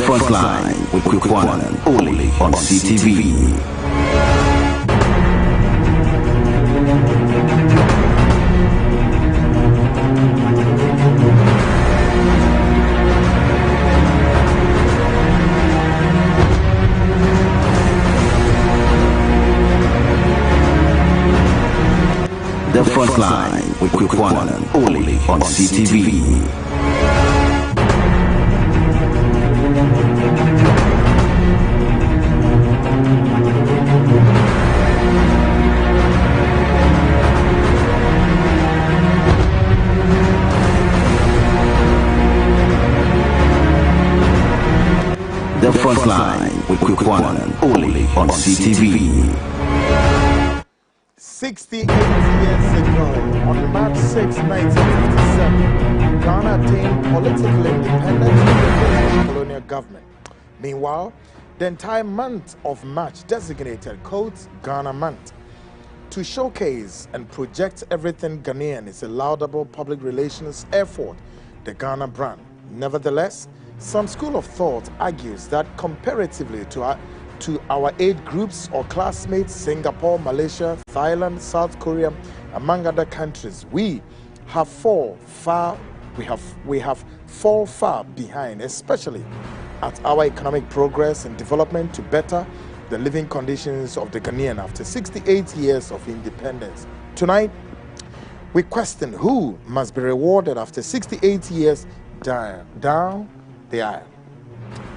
Frontline with Kukwanan, only on CTV. The Frontline with Kukwanan, only on CTV. The Frontline with Kukwanan, only on CTV. 68 years ago, on March 6, 1957, Ghana attained political independence from the British colonial government. Meanwhile, the entire month of March designated Ghana Month. To showcase and project everything Ghanaian is a laudable public relations effort, the Ghana brand. Nevertheless, some school of thought argues that comparatively to our age groups or classmates, Singapore, Malaysia, Thailand, South Korea, among other countries, we have fallen far behind, especially at our economic progress and development to better the living conditions of the Ghanaian after 68 years of independence. Tonight, we question who must be rewarded after 68 years down the aisle.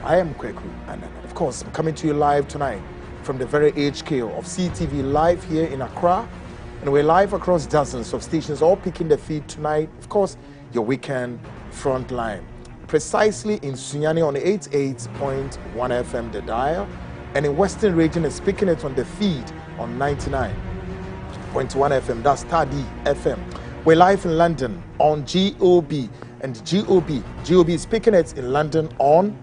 I am Kweku, and of course, I'm coming to you live tonight from the very HQ of CTV live here in Accra, and we're live across dozens of stations, all picking the feed tonight. Of course, your weekend Frontline, precisely in Sunyani on 88.1 FM, the dial, and in Western Region is picking it on the feed on 99.1 FM. That's Tadi FM. We're live in London on GOB, and GOB is picking it in London on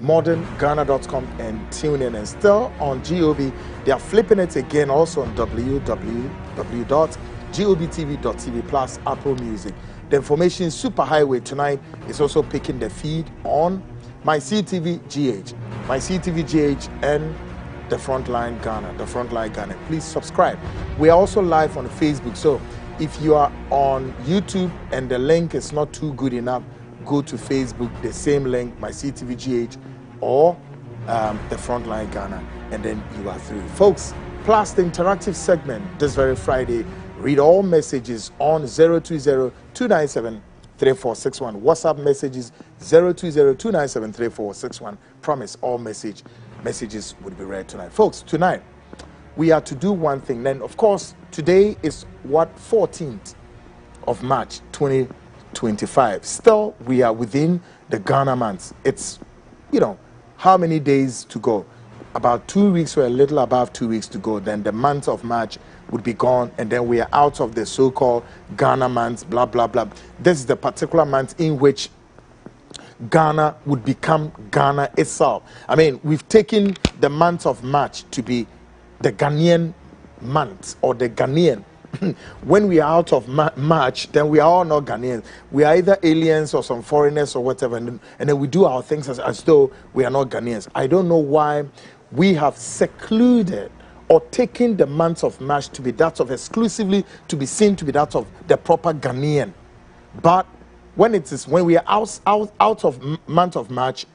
modernghana.com and TuneIn, and still on GOB. They are flipping it again also on www.gobtv.tv plus Apple Music. The information superhighway tonight is also picking the feed on my CTV GH, and the Frontline Ghana. Please subscribe. We are also live on Facebook, so if you are on YouTube and the link is not too good enough, go to Facebook, the same link, my CTV GH or the Frontline Ghana, and then you are through. Folks, plus the interactive segment this very Friday, read all messages on 020-297-3461. WhatsApp messages 020-297-3461. Promise all messages would be read tonight. Folks, tonight we are to do one thing. Then, of course, today is 14th of March 2025. Still, we are within the Ghana month. It's, how many days to go? About 2 weeks or a little above 2 weeks to go. Then the month of March would be gone, and then we are out of the so-called Ghana month, blah, blah, blah. This is the particular month in which Ghana would become Ghana itself. I mean, we've taken the month of March to be the Ghanaian month, or the Ghanaian. When we are out of March, then we are all not Ghanaians. We are either aliens or some foreigners or whatever, and then we do our things as though we are not Ghanaians. I don't know why we have secluded or taken the month of March to be that of exclusively to be seen to be that of the proper Ghanaian. But when we are out of month of March,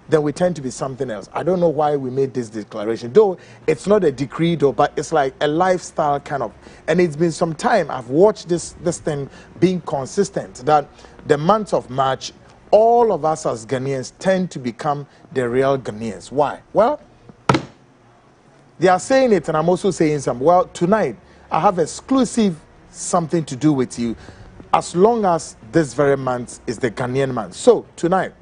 then we tend to be something else. I don't know why we made this declaration, though it's not a decree, though, but it's like a lifestyle kind of. And it's been some time I've watched this thing being consistent, that the month of March, all of us as Ghanaians tend to become the real Ghanaians. Why? Well, they are saying it, and I'm also saying some. Well, tonight I have exclusive something to do with you, as long as this very month is the Ghanaian month. So tonight,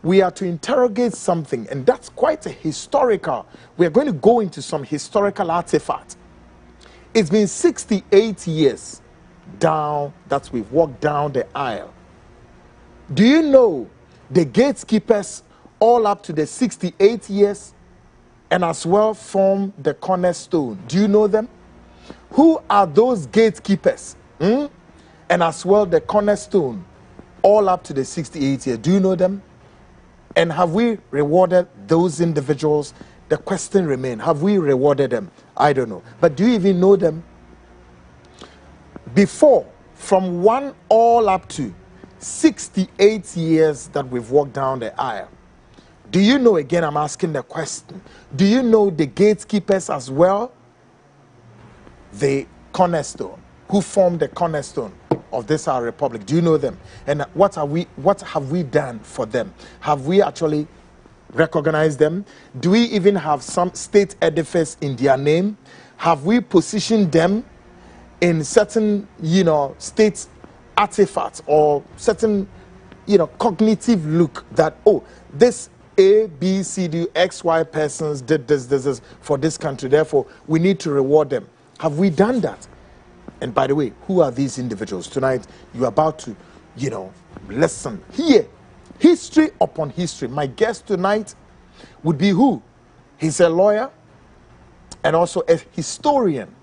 we are to interrogate something, and that's quite a historical. We are going to go into some historical artifact. It's been 68 years down that we've walked down the aisle. Do you know the gatekeepers all up to the 68 years and as well form the cornerstone? Do you know them? Who are those gatekeepers? And as well the cornerstone all up to the 68 years. Do you know them? And have we rewarded those individuals? The question remains, have we rewarded them? I don't know. But do you even know them? Before, from 1 all up to 68 years that we've walked down the aisle, do you know, again, I'm asking the question, do you know the gatekeepers as well? The cornerstone, who formed the cornerstone of this our republic. Do you know them? And what have we done for them? Have we actually recognized them? Do we even have some state edifice in their name? Have we positioned them in certain, state artifacts or certain, cognitive look that, oh, this A, B, C, D, X, Y persons did this for this country, therefore we need to reward them? Have we done that? And by the way, who are these individuals? Tonight, you're about to, listen. Here, history upon history. My guest tonight would be who? He's a lawyer and also a historian.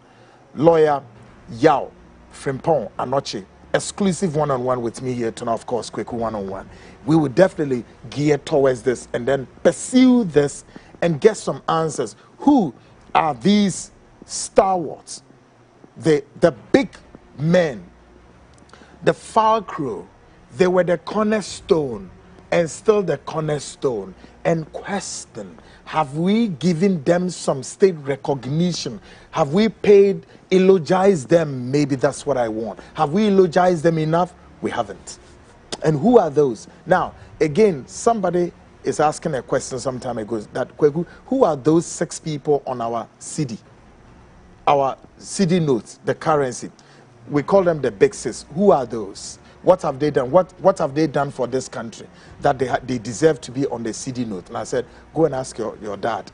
Lawyer Yao Frimpong Anoche. Exclusive one-on-one with me here tonight, of course, quick one-on-one. We will definitely gear towards this and then pursue this and get some answers. Who are these stalwarts? The big men, the fulcrum, they were the cornerstone and still the cornerstone. And question, have we given them some state recognition? Have we paid, eulogized them? Maybe that's what I want. Have we eulogized them enough? We haven't. And who are those? Now, again, somebody is asking a question some time ago, that Kweku, who are those 6 people on our CD? Our CD notes, the currency. We call them the big 6. Who are those? What have they done? What have they done for this country that they deserve to be on the CD note? And I said, go and ask your dad.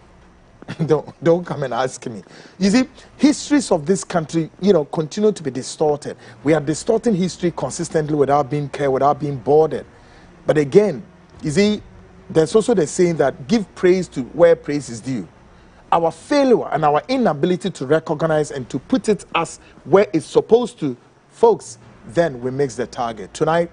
don't come and ask me. You see, histories of this country, continue to be distorted. We are distorting history consistently without being cared, without being bothered. But again, you see, there's also the saying that give praise to where praise is due. Our failure and our inability to recognize and to put it as where it's supposed to, folks, then we miss the target. Tonight,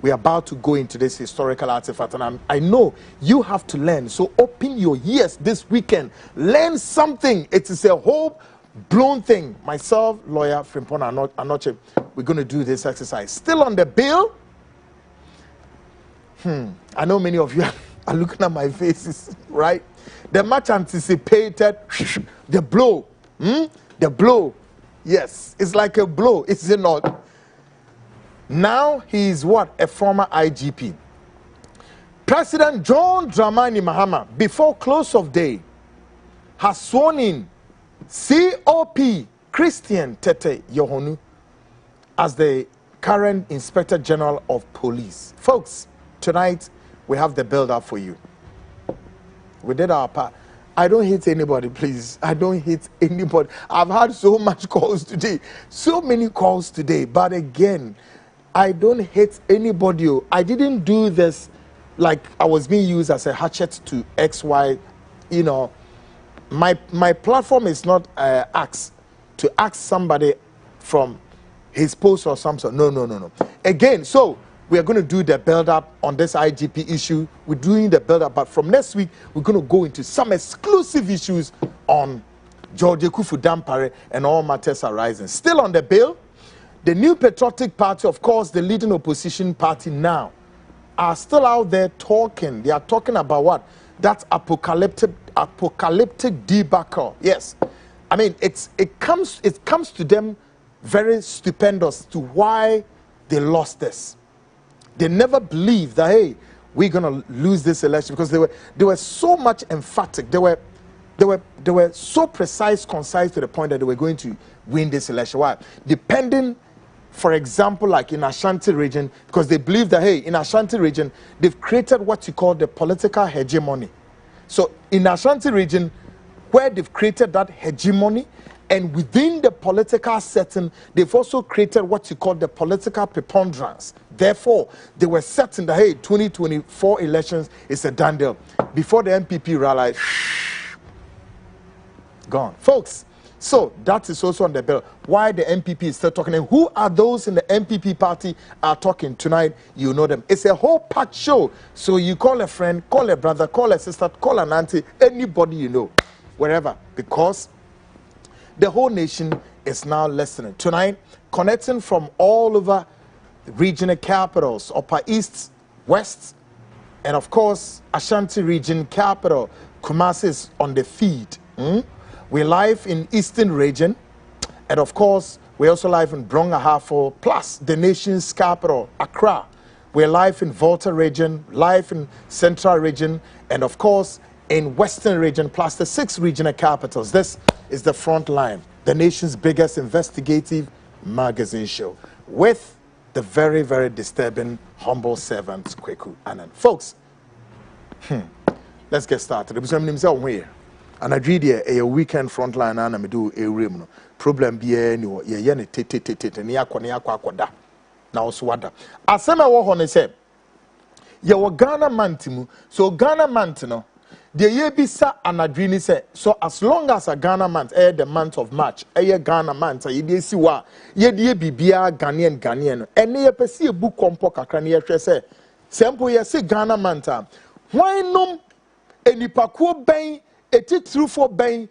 we're about to go into this historical artifact, and I know you have to learn. So open your ears this weekend. Learn something. It is a whole blown thing. Myself, lawyer Frimpong Anoche, we're going to do this exercise. Still on the bill. I know many of you are looking at my faces, right? The much anticipated, the blow. The blow. Yes, it's like a blow, is it not? Now he is what? A former IGP. President John Dramani Mahama, before close of day, has sworn in COP Christian Tete Yohonu as the current Inspector General of Police. Folks, tonight we have the build-up for you. We did our part. I don't hate anybody, please. I don't hate anybody. I've had so much calls today. So many calls today. But again, I don't hate anybody. I didn't do this like I was being used as a hatchet to XY. My platform is not to ask somebody from his post or something. No. Again, so we are going to do the build-up on this IGP issue. We're doing the build-up, but from next week, we're going to go into some exclusive issues on George Kufu Dampare and all matters arising. Still on the bill, the New Patriotic Party, of course, the leading opposition party now, are still out there talking. They are talking about what? That apocalyptic debacle. Yes. I mean, it comes to them very stupendous to why they lost this. They never believed that, hey, we're going to lose this election, because they were so much emphatic. They were so precise, concise to the point that they were going to win this election. Why? Depending, for example, like in Ashanti region, because they believe that, hey, in Ashanti region, they've created what you call the political hegemony. So in Ashanti region, where they've created that hegemony, and within the political setting, they've also created what you call the political preponderance. Therefore, they were certain that, hey, 2024 elections is a done deal. Before the MPP rallied, gone. Folks, So that is also on the bill. Why the MPP is still talking, and who are those in the MPP party are talking tonight? You know them. It's a whole packed show. So you call a friend, call a brother, call a sister, call an auntie, anybody you know, wherever, because the whole nation is now listening tonight, connecting from all over the regional capitals, Upper East, West, and of course Ashanti region capital. Kumasi is on the feed. We're live in Eastern region, and of course we're also live in Brong-Ahafo, plus the nation's capital, Accra. We're live in Volta region, live in Central region, and of course in Western region, plus the 6 regional capitals. This is the Frontline, the nation's biggest investigative magazine show, with the very, very disturbing humble servant, Kweku Annan. Folks, let's get started. And I read a weekend Frontline and I do a room. Problem be any ye tete ni akwa na oswada. Asema wo ho ne se ye wo Ghana mantimu. So Ghana mant no the ye bisa anadwi ni se so as long as a Ghana month the month of March Ghana month ye dey si wa ye dey bibia Ghanaian ene ye pese e bu kompo kakra ne ye hwe se sempo ye se Ghana month why nom enipakuo ben eti true for ben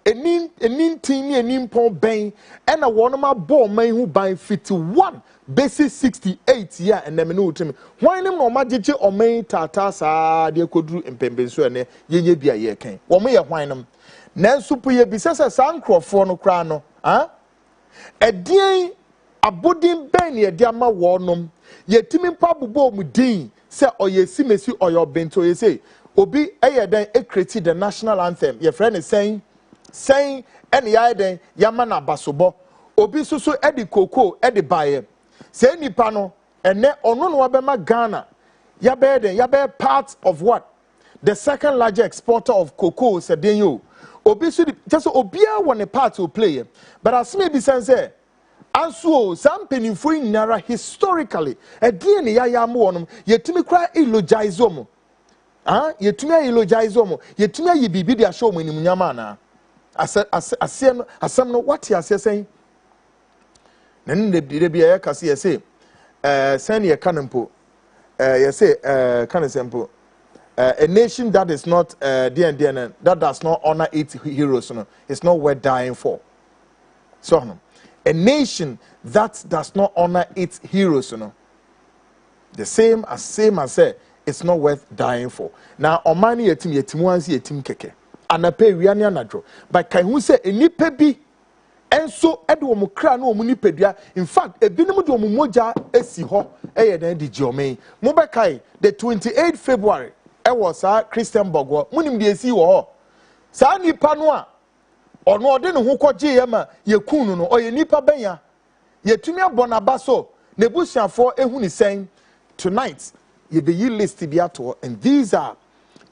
enin tin ni enin pon ben and a one ma ball man who by 51 basic 68 year and them no timi why nem no ma jeje o man tata sa de koduru empembenso ene yenye bia ye kan wo mo ye hwan nem nanso po ye bisasa sankrofo no kra no edien abodin ben ye de ama wo nom ye timi pa bobo mu din se oyesi mesi oyo bento ye say obi then created the national anthem. Your friend is saying any then yamana basobo. Obi susu edi koko edi baye. Say ni pano and ne ono no wabema Ghana. Yabe part of what? The second largest exporter of cocoa said you. Obi su just obia one a part to play. But as maybe sense anso some penifo nara historically e die ne yayamu onum yetimi kra eulogize omo. Yetumi eulogize omo yetumi yi bibi dia show mo nyama na asem no what you say saying na ne de bia ya kase ye say send ye kanampo ye say kanasempo a nation that is not that does not honor its heroes no it's not worth dying for. So no a nation that does not honor its heroes no the same as say it's not worth dying for. Now, Omani yetim wansi yetim keke. Anape wiani anadro. But can who say a nipe bi? And so Edwo mukra no munipedua. In fact, a binimu do mumoja esi ho then di jome. Mubekai the 28th February. Was Christian Bogwa. Munim di esi wo. Sa nipa no a ono de no ho koje yema ye kunu no oye nipa benya. Ye tumi abonaba so nebusiafo ehu ni sen tonight. You be you list biato and these are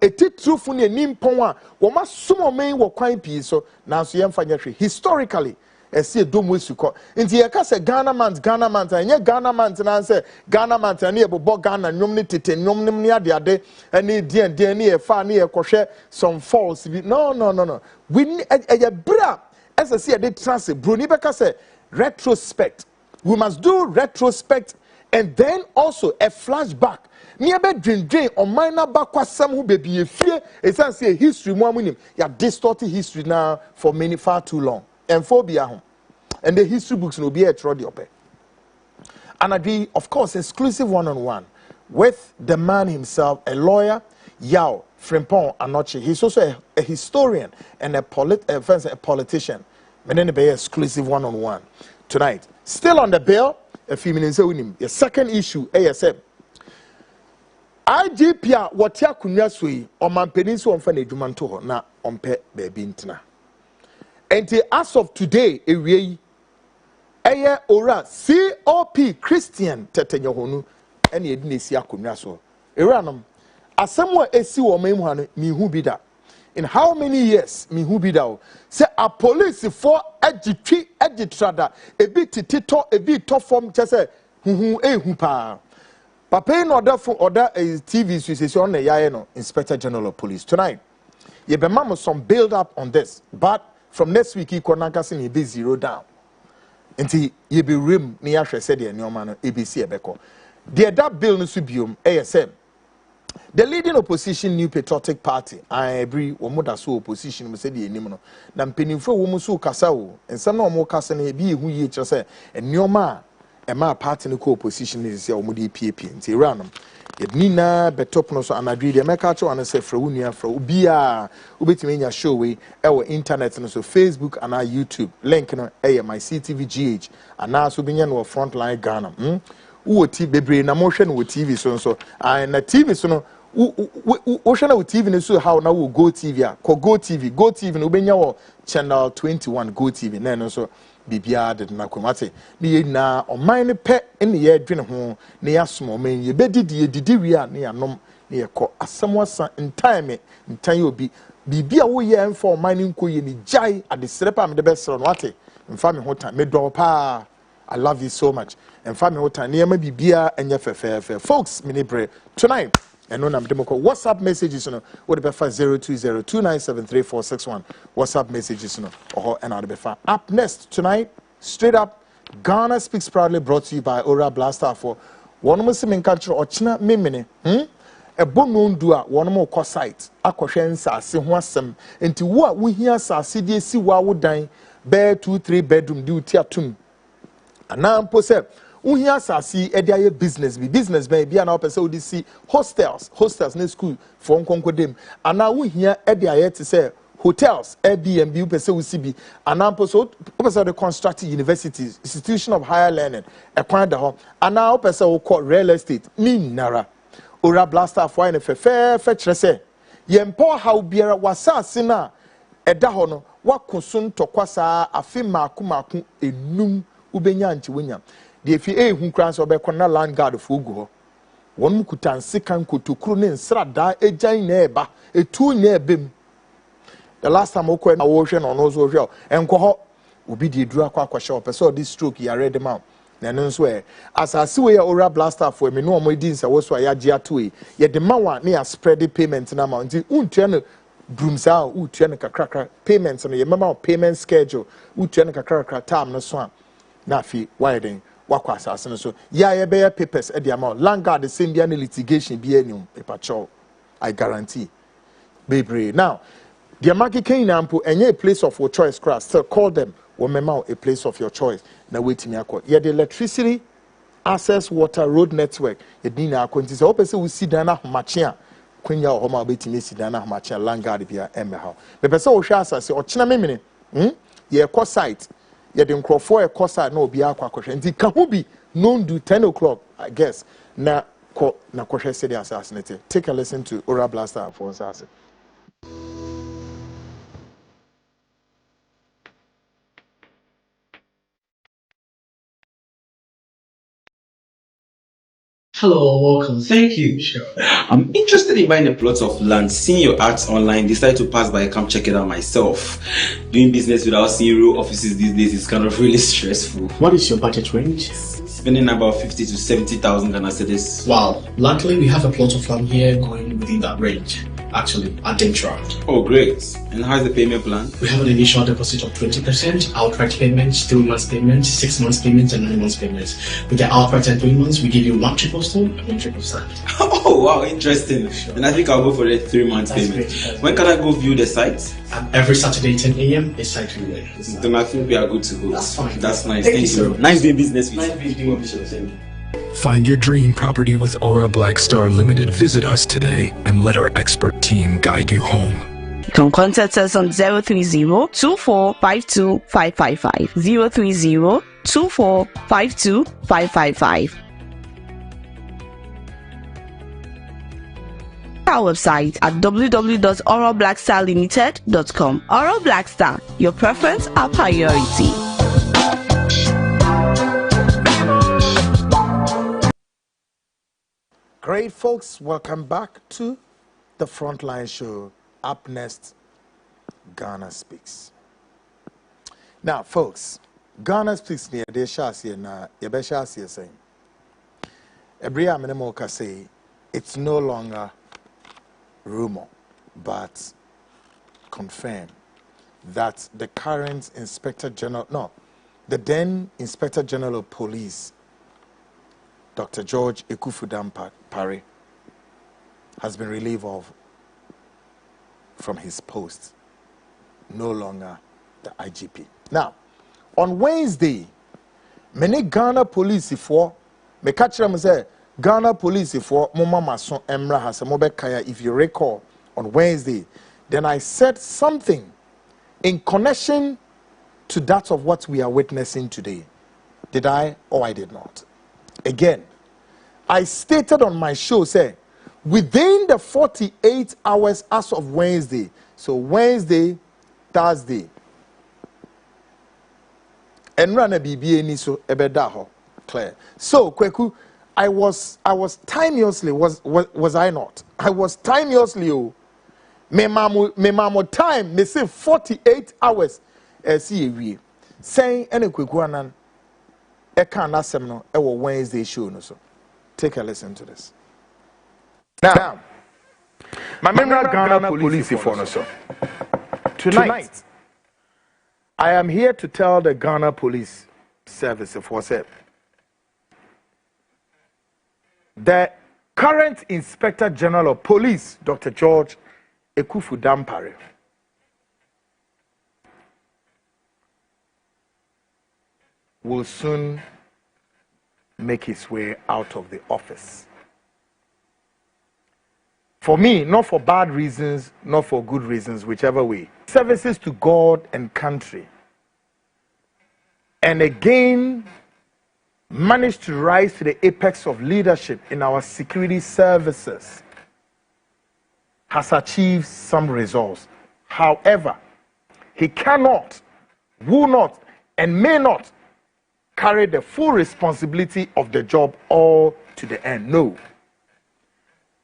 a truth for nimpon a wo ma sumo men wo kwan pi so na so yemfa nyahwe historically see dom wesuko nti ye ka se Ghana month anye Ghana month na say Ghana month na ye bobo Ghana nwom ne tete nwom ne ne ade ane dien ne ye fa ne ye kohwe some false no we e bra as I see dey trans bro ni be ka say retrospect we must do retrospect and then also a flashback. Niebe drain on minor bakwasam who baby ye fear esan say history mo amunim ya distorted history now for many far too long and phobia home and the history books no be a trod ope and agree of course exclusive one-on-one with the man himself, a lawyer, Yao Frimpong Anoche. He's also a historian and a politician. Menene be exclusive one-on-one tonight. Still on the bill a few minutes ago. The second issue ASM IGP a wote akunwa so yi omampeni so omfa na adwuma nto ho na ompe baabi ntina enti as of today ewie yi eye ora COP Christian tetenyo honu ene edi na esi akunwa so ewuranom asem a esi wo man mu ha no mihu bi da in how many years mihu bi da o say a police for agitrada ebi titito ebi to form chese ehu pa Papa in order for other TV so on the Inspector General of Police tonight. You be some build up on this, but from next week you can be 0 down. Until you be rim near said the new man ABC Ebeko. The that bill no subium ASM. The leading opposition New Patriotic Party, I agree, Womoda so opposition, we said the enemy. Nam penifo womusu kasao, and some no more casane be who ye just say, and no ma, and my party no opposition is your Mudi PP, and Tiranum. It Nina, Betopnos, and agree the Mekacho and say Fraunia, Fraubia, Ubitimania show we, our internet and so Facebook and our YouTube, link no my CTVGH, and now Subinian or Frontline Ghana. Who TV na motion with TV so and na TV so no ocean with TV so how now go TV go TV no benya wo channel 21 go TV na no so bibia de na komate ni na oman ne pe ne ye dwene ho ne ya somo man ye bedidi wi a ne ya nom ne ye ko asamwasa ntime ntan obi bibia wo ye emfa oman ne nkoye ni jai ade serepa me de be sero no ate mfa me ho time me do pa I love you so much. And family what time near maybe beer and your fair folks mini pray tonight. And when I'm democrat WhatsApp messages no what be 02029733461 WhatsApp messages no or and I'll be fine. Up next tonight, straight up, Ghana Speaks proudly brought to you by Aura Blaster for one Muslim culture or China mimini. A bon dua one more cost site. Aquashensa see wasem into what we hear sa CDC wa would dine bear 2-3 bedroom do tiatum. And now pose we hear sasi edia business be an person would see hostels in school for dem and now we hear edia to say hotels Airbnb person we see and now person the construct universities institution of higher learning acquired the home and now person will call real estate mean nara Ora blaster for in fair say yempo how biara wasasi na eda ho no wakosun tokwasa afi maku enum ubenya nti wenya de fi hu kran so be kona land guard fo gu ho won mu kutan sekan kotokuru ne nsrada ejan na eba etu na ebem the last time okọ na wo hwe no no so hwe enko ho obi de duru akwa kwahye opese this stroke ya ready ma na no so asase we ya Aura Blaster for me no mo di nsa wo so ya gi ato ye de ma wa na ya spread payment na ma nti untua no brumsa utua no kakrakra payment no ye mama payment schedule utua no kakrakra time no so a na fi widen wakwa asase so ya ye be papers e the amount land guard the same dia litigation be any paper chow I guarantee baby now the market can ampo enye a place of your choice class still call them or memo a place of your choice na waiting yakwa ye the electricity access water road network ye din na akonti se opese we see dana homachia kwenya ho ma betimi si dana homachia land guard bia emme ha be pese wo hwa asase o chena memene ye ko site ye the nkrofo e kosa na obi akwa kwhwe nti ka ho bi no do 10 o'clock I guess na ko na kwhwe se the assassinate take a listen to Aura Blaster for assassin. Hello, welcome. Thank you. Sure. I'm interested in buying a plot of land. Seeing your ads online, decided to pass by and come check it out myself. Doing business without seeing real offices these days is kind of really stressful. What is your budget range? Spending about 50 to 70,000 Ghana cedis. Wow, luckily we have a plot of land here going within that range. Actually, at Diaspora. Oh, great. And how's the payment plan? We have an initial deposit of 20%, outright payments, 3 months payments, 6 months payments, and 9 months payments. With the outright and 3 months, we give you 1 triple stone and 1 triple sand. Oh, wow, interesting. Sure. And I think I'll go for the 3 months payment. When can I go view the site? Every Saturday, 10 a.m. is site viewing. Then I think we are good to go. That's fine. That's nice. Thank you so much. Nice doing business with you. Nice doing business with you. Find your dream property with Aura Blackstar Limited. Visit us today and let our expert team guide you home. You can contact us on 030-2452-555, 030-2452-555. Our website at www.aurablackstarlimited.com. Aura Blackstar, your preference, our priority. Great folks, welcome back to the Frontline show. Up next, Ghana Speaks. Now, folks, Ghana Speaks near the Shasi and Yabeshasi saying, Ebria Menemoka say it's no longer rumor, but confirmed. that the current Inspector General, no, the then Inspector General of Police, Dr. George Ekufu-Dampare, has been relieved from his post, no longer the IGP. Now, on Wednesday, many Ghana police for me catch them say Ghana police for Mama Mason Emra has a mobekaya. If you recall, on Wednesday, then I said something in connection to that of what we are witnessing today. Did I or I did not? Again, I stated on my show, say, within the 48 hours as of Wednesday, so Wednesday, Thursday, and run a BBA so ebedaho clear. So Kweku, I was timeously was I not? I was timeously me mamu time me say 48 hours see we saying any Kweku anan e can asem no e wo Wednesday show no so. Take a listen to this. Now, my member Ghana police for no so. Tonight, I am here to tell the Ghana Police Service for say the current Inspector General of Police, Dr. George Ekufu-Dampare, will soon make his way out of the office. For me, not for bad reasons, not for good reasons, whichever way. Services to God and country. And again, managed to rise to the apex of leadership in our security services. Has achieved some results. However, he cannot, will not, and may not carry the full responsibility of the job all to the end. No.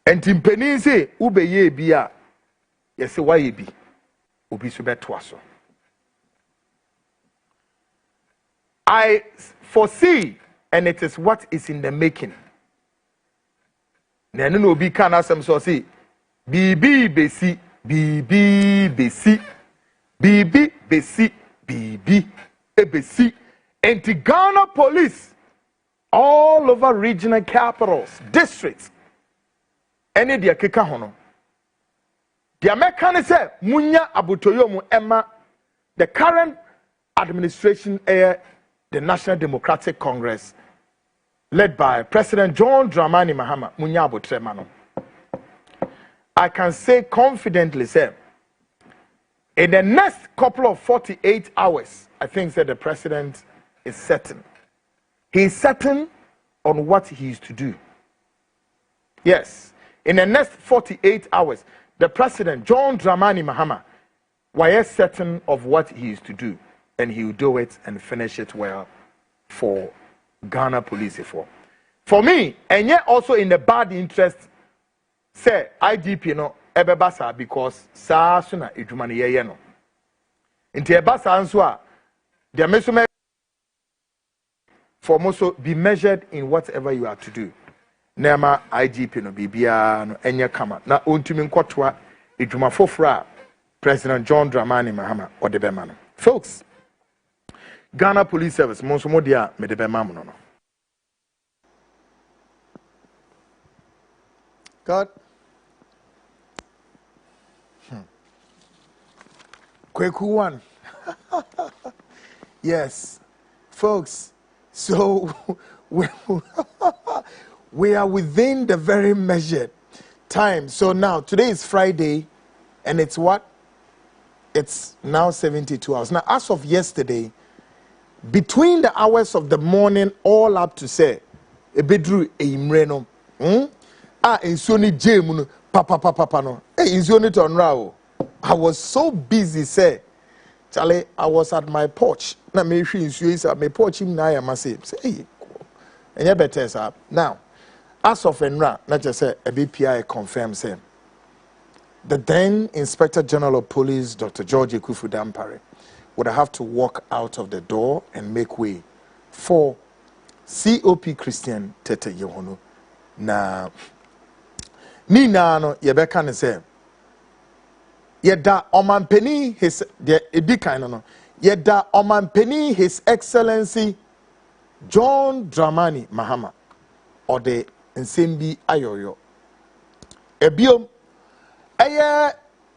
And timpeni say ube ye bia yesi wa ye bi obi so beto aso. I foresee, and it is what is in the making. Na no obi kan asem so say bibi besi besi bibi ebesi. And the Ghana police all over regional capitals, districts, any dia keka hono. The American say munya abutoyomu emma the current administration the National Democratic Congress led by President John Dramani Mahama munya abutremano. I can say confidently say in the next couple of 48 hours, I think that the president is certain. He is certain on what he is to do. Yes. In the next 48 hours, the president, John Dramani Mahama, was certain of what he is to do. And he will do it and finish it well for Ghana police. For me, and yet also in the bad interest, say, IGP no, ebebasa because sa suna ejumani ye no. Inti ebasa answa, the mesume for also be measured in whatever you are to do. Nema IGP no bibia no enye kama na ontumi nkotwa ejuma fofra President John Dramani Mahama odebema no. Folks, Ghana Police Service monso modia medebema no no. God. Kweku one. Yes. Folks, so we are within the very measured time. So now, today is Friday, and it's what? It's now 72 hours. Now, as of yesterday, between the hours of the morning all up to say, Ebedru Eimreno, insoni jemu papa no. Insoni tonrao. I was so busy, say, Charlie, I was at my porch. Na me hwi nsuo is at my porch him na ya mase. Say, and you better say. Now, as of Enra, not just say a BPI confirmed say the then Inspector General of Police, Dr. George Ekufu-Dampare, would have to walk out of the door and make way for COP Christian Tete Yohono. Na Nina no Yebeka ne say Yeda Omanpeni his the Edikaino no. Yeda Omanpeni His Excellency John Dramani Mahama or the Nsembi Ayoyo. Ebiom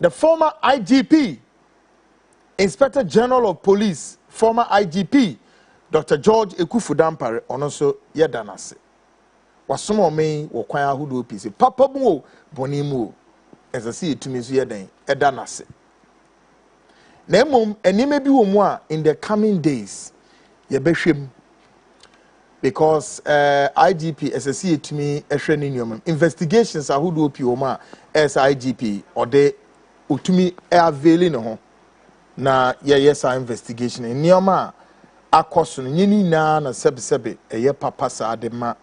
the former IGP, Inspector General of Police, former IGP, Dr. George Ekufudampare, also Yedanase. Wasomo me wokwaya hudu pisi. Papa mu bonimu as I see it to me Yedanase. Nemum enime bi wo mu a in the coming days yebehwem because IGP as I see it to me investigations are hudu opi wo mu a as IGP or they utumi avail no ho na yes our investigation in nioma akoso no nyini na sebe eye papa sa de ma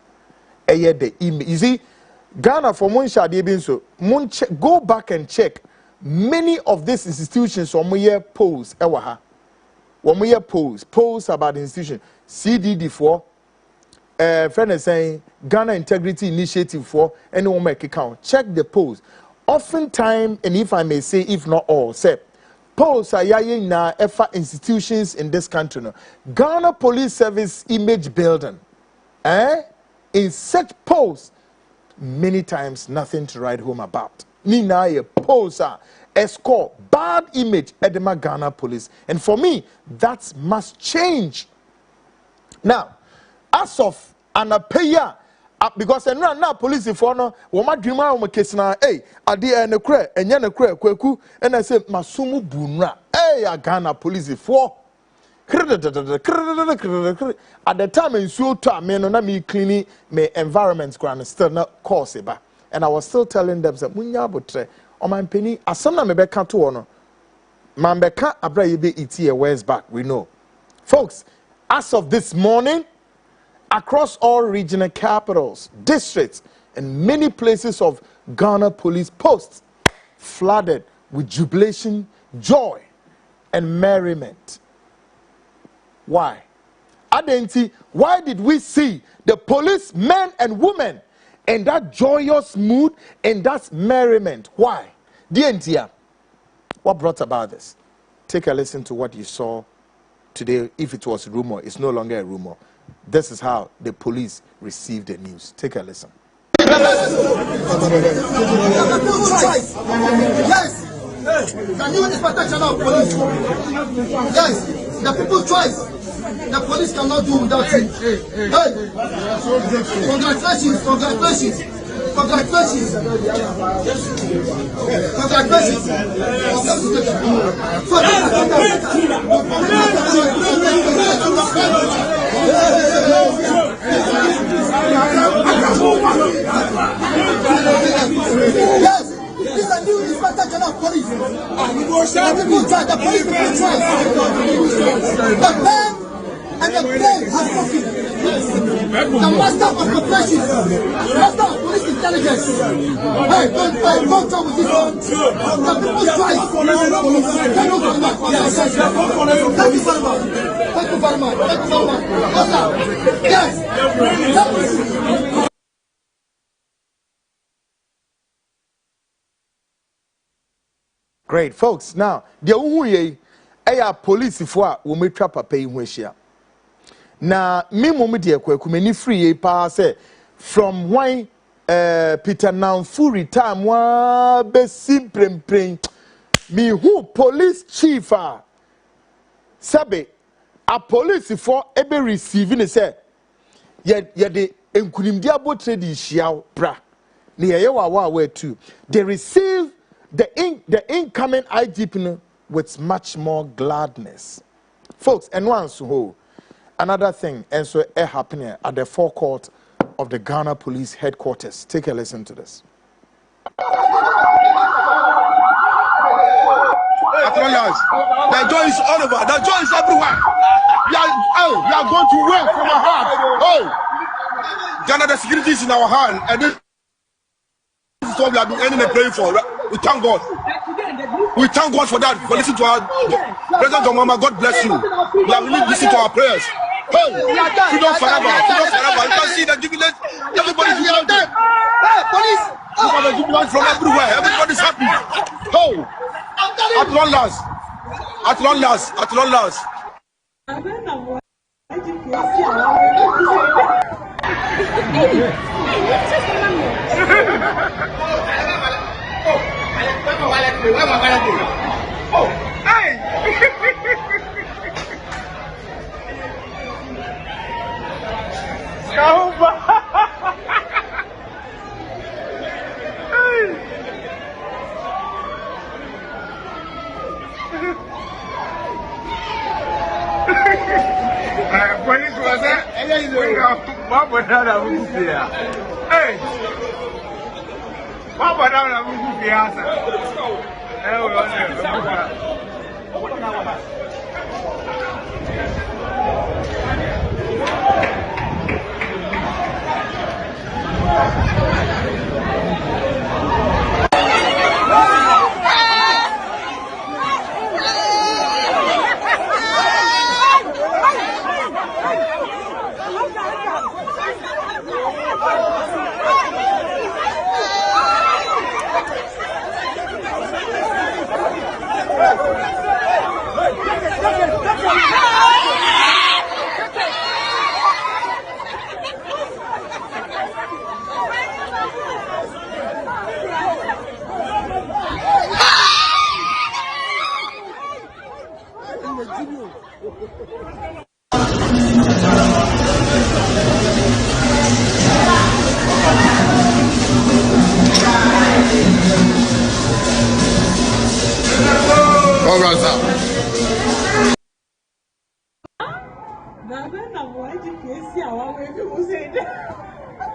eye the email you see Ghana for mon shade bin so mon go back and check many of these institutions omoye polls ewa ha omoye polls about the institution CDD4 friend is saying Ghana Integrity Initiative for anyone make account check the polls oftentimes, and if I may say if not all say polls are na efa institutions in this country no. Ghana Police Service image building in such polls many times nothing to write home about. Nina ye polls are score bad image edema Ghana Police, and for me that must change. Now as of anapeya because now police for no woma dwima woma kesina ade ne kra enya ne kra kwaku na say masumu bunra Ghana police for at the time nsuo to me no na me cleaning me environment ground still not cause ba, and I was still telling them say munya botre o man peni asam na me beka to no man beka abra ye be iti where's back we know folks as of this morning across all regional capitals, districts, and many places of Ghana police posts flooded with jubilation, joy, and merriment. Why? Adenti, why did we see the police men and women in that joyous mood and that merriment? Why? DNTR, what brought about this? Take a listen to what you saw today. If it was a rumor, it's no longer a rumor. This is how the police received the news. Take a listen. Yes. Can you Inspector General of Police? Yes. The people choice. The police cannot do without it. Hey. Congratulations. Congratulations. Congratulations. Congratulations. Yes, this is a new Inspector General of Police. The people try, the police people try. The pen and the pen has spoken. The master of operations, master of police intelligence. Hey, don't talk with this one. The people try. Thank you very much. Thank you very much. Thank you very much. Thank you very much. Yes. Great, folks. Now, the uhuye aya police for wo metwa papa yi ho ahia. Na me momu de ekwaku mani free ye pa say from when Peter Namfuri time wa be simprempren me who police chief sabe a police for ebe receiving say ye de enkunimdi abotre di hia bra ne ye wa too. They receive the incoming IGP with much more gladness. Folks, and once another thing and so happening at the forecourt of the Ghana Police Headquarters. Take a listen to this. The joy is all over. The joy is everywhere. We are going to win from our heart. Ghana, the security is in our hand, and this is what we have been ending and praying for. We thank God. We thank God for that. For listening to our President Mama. God bless you. We have really listened to our prayers. Freedom forever. Freedom forever. You can see the jubilation. Everybody's jubilant. Police. You have a jubilant from everywhere. Everybody's happy. At long last. At long last. At long last. Oh, hey! Police was there. What was that? Hey! What was that?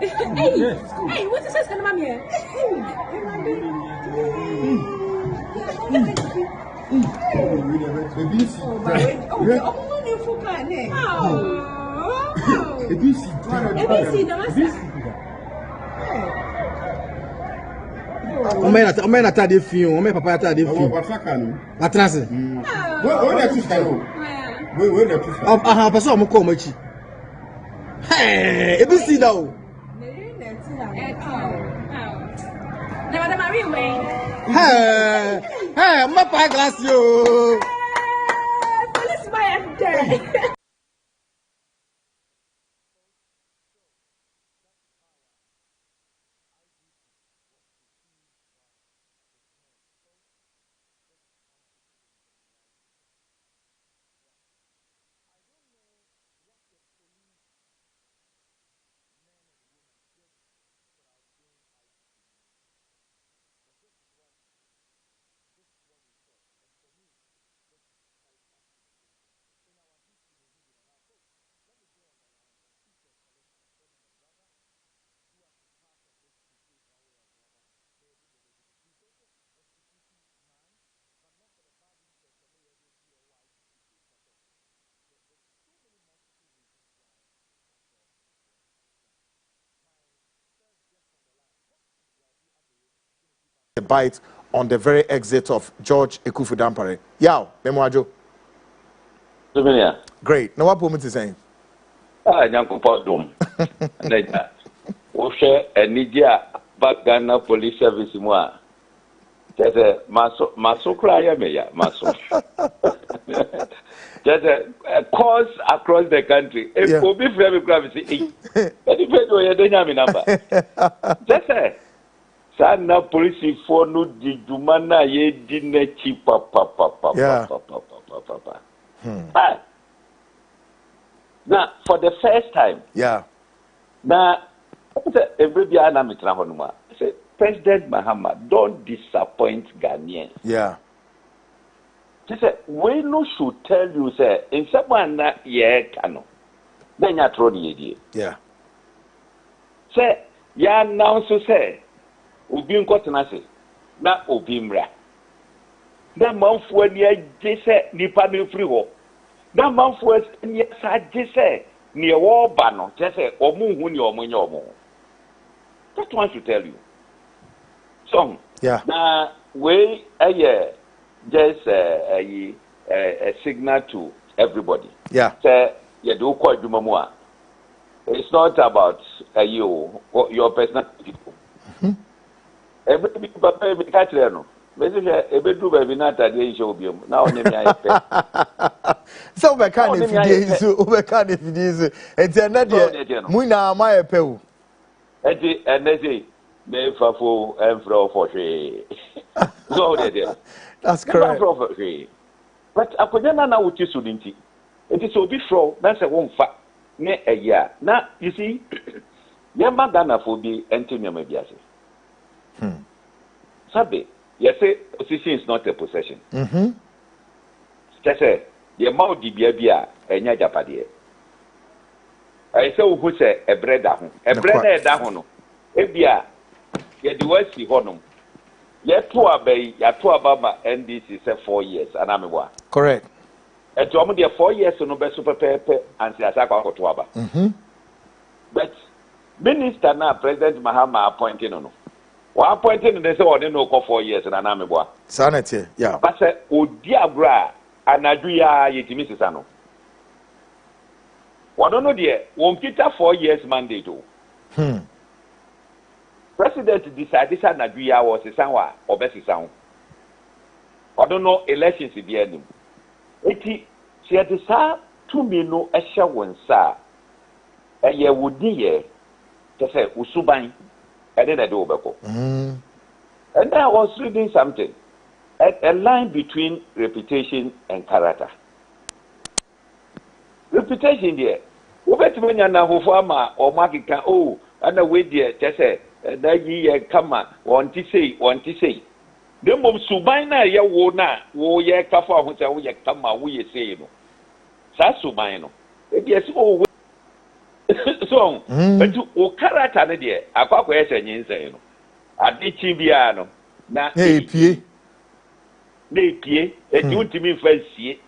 Hey, what is this going on here? On met à des filles, on met papa à des filles. La trace. Ah, parce qu'on me comme ici. Hey, et puis si là. Hey, hey, ma pas gracieux. Police boy, The bite on the very exit of George Ekufu Dampare. Yao, Memoajo. Great. Now what point is saying? Nyanko dom. Neja. O share Nidia back Ghana Police Service moi. Just a maso cry meya maso. Just a course across the country. If will be for every gravity. But if you don't have a number. Just a Sana police for no di dumana ye dinner cheap papa. Now for the first time. Yeah. Now every day I say President Mahama, don't disappoint Ghanaians. Yeah. Just say we no should tell you say in someone that yeah cano. Then you throw the idea. Yeah. Say ya now so say obi nkotena se na obi mra na manfo ani agye se nipa no free ho na manfo ani sa agye se ne wo ba no je se omu hu ne omunye omu. That one to tell you so yeah na we just a signal to everybody. Yeah, say you do ko adwuma mu a it's not about you your personal people. Every papa be catch there no. Basically, a bedroom baby not at the age of you. Now, so we can't if it is, we can't if it is. It's another Muna my pew. And they say, they for and fro for she. So they did. That's correct. But I could never know what you shouldn't. It is so before that's a one fact. Ne a year. Now, you see, Yamba Ghana for be Antonio Mediasi. Sabe, you say possession is not a possession. Just say, the amount of Bia and Yajapadia. I say, who say a bread down, a bread down. Ebia, you do what see honum. Yet to obey, Yatu Abama, and this is 4 years, and I'm a correct. And to almost 4 years, so no best super paper and Siasaka to Abba. But Minister now, President Mahama appointed no. One appointed in the say, no call 4 years, and I'm a sanity, yeah. But say, oh, dear bra, and I do ya, yet Mrs. Ano. One don't know, dear, won't get a 4 years mandate. President decided that Nigeria was a sound or best sound. I don't know elections to be any. She had decided to me no a show one sir. A year would be to say Usubain and then I do Beko. And I was reading something. A line between reputation and character. Reputation there. When you're now farmer or market can and the way there just say that ye come want to say. The most subina ya wona, wo ye kafa who say we come we say no. Sasubino. Yes, oh, so, but to character there, a question in saying, a dichibiano, na pie, a duty me fancy.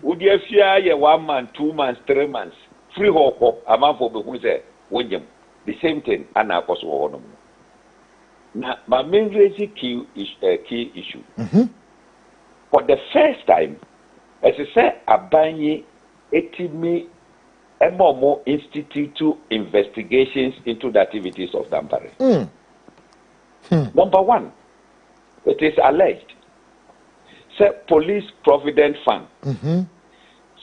Would you fear 1 month, 2 months, 3 months, free hope, a month for who say, William, the same thing, and I was one. Now, my main key issue. For the first time, as I said, a buying me a more institute to investigations into the activities of Dampare. Number one, it is alleged, say police provident fund.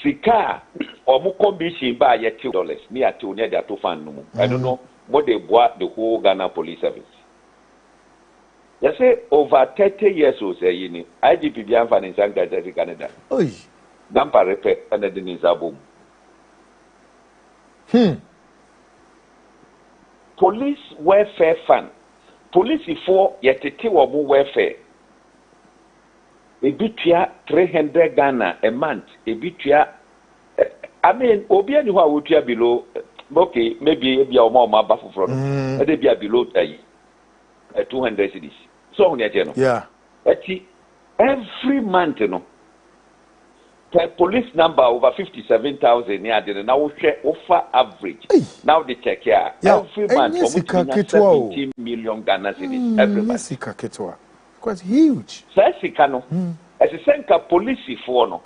Sika or Mukombishi by $2 near to near the 2 fund. I don't know what they bought the whole Ghana police service. You say over 30 years or say you IGP Bianfan in Sanctuary Canada. Dampa repair under the Nizabum. Police welfare fund. Police for yet or more welfare. A bitia 300 Ghana a month. A bitia. I mean, Obian who would be below. Okay, maybe a more baffle from. And they be below 200 cities. So yeah. Every month, you know, the police number over 57,000. Yeah, they now share offer average. Now they check here. Every month, almost 17 million Ghana cedis every month. Quite huge. So as a senka police for no.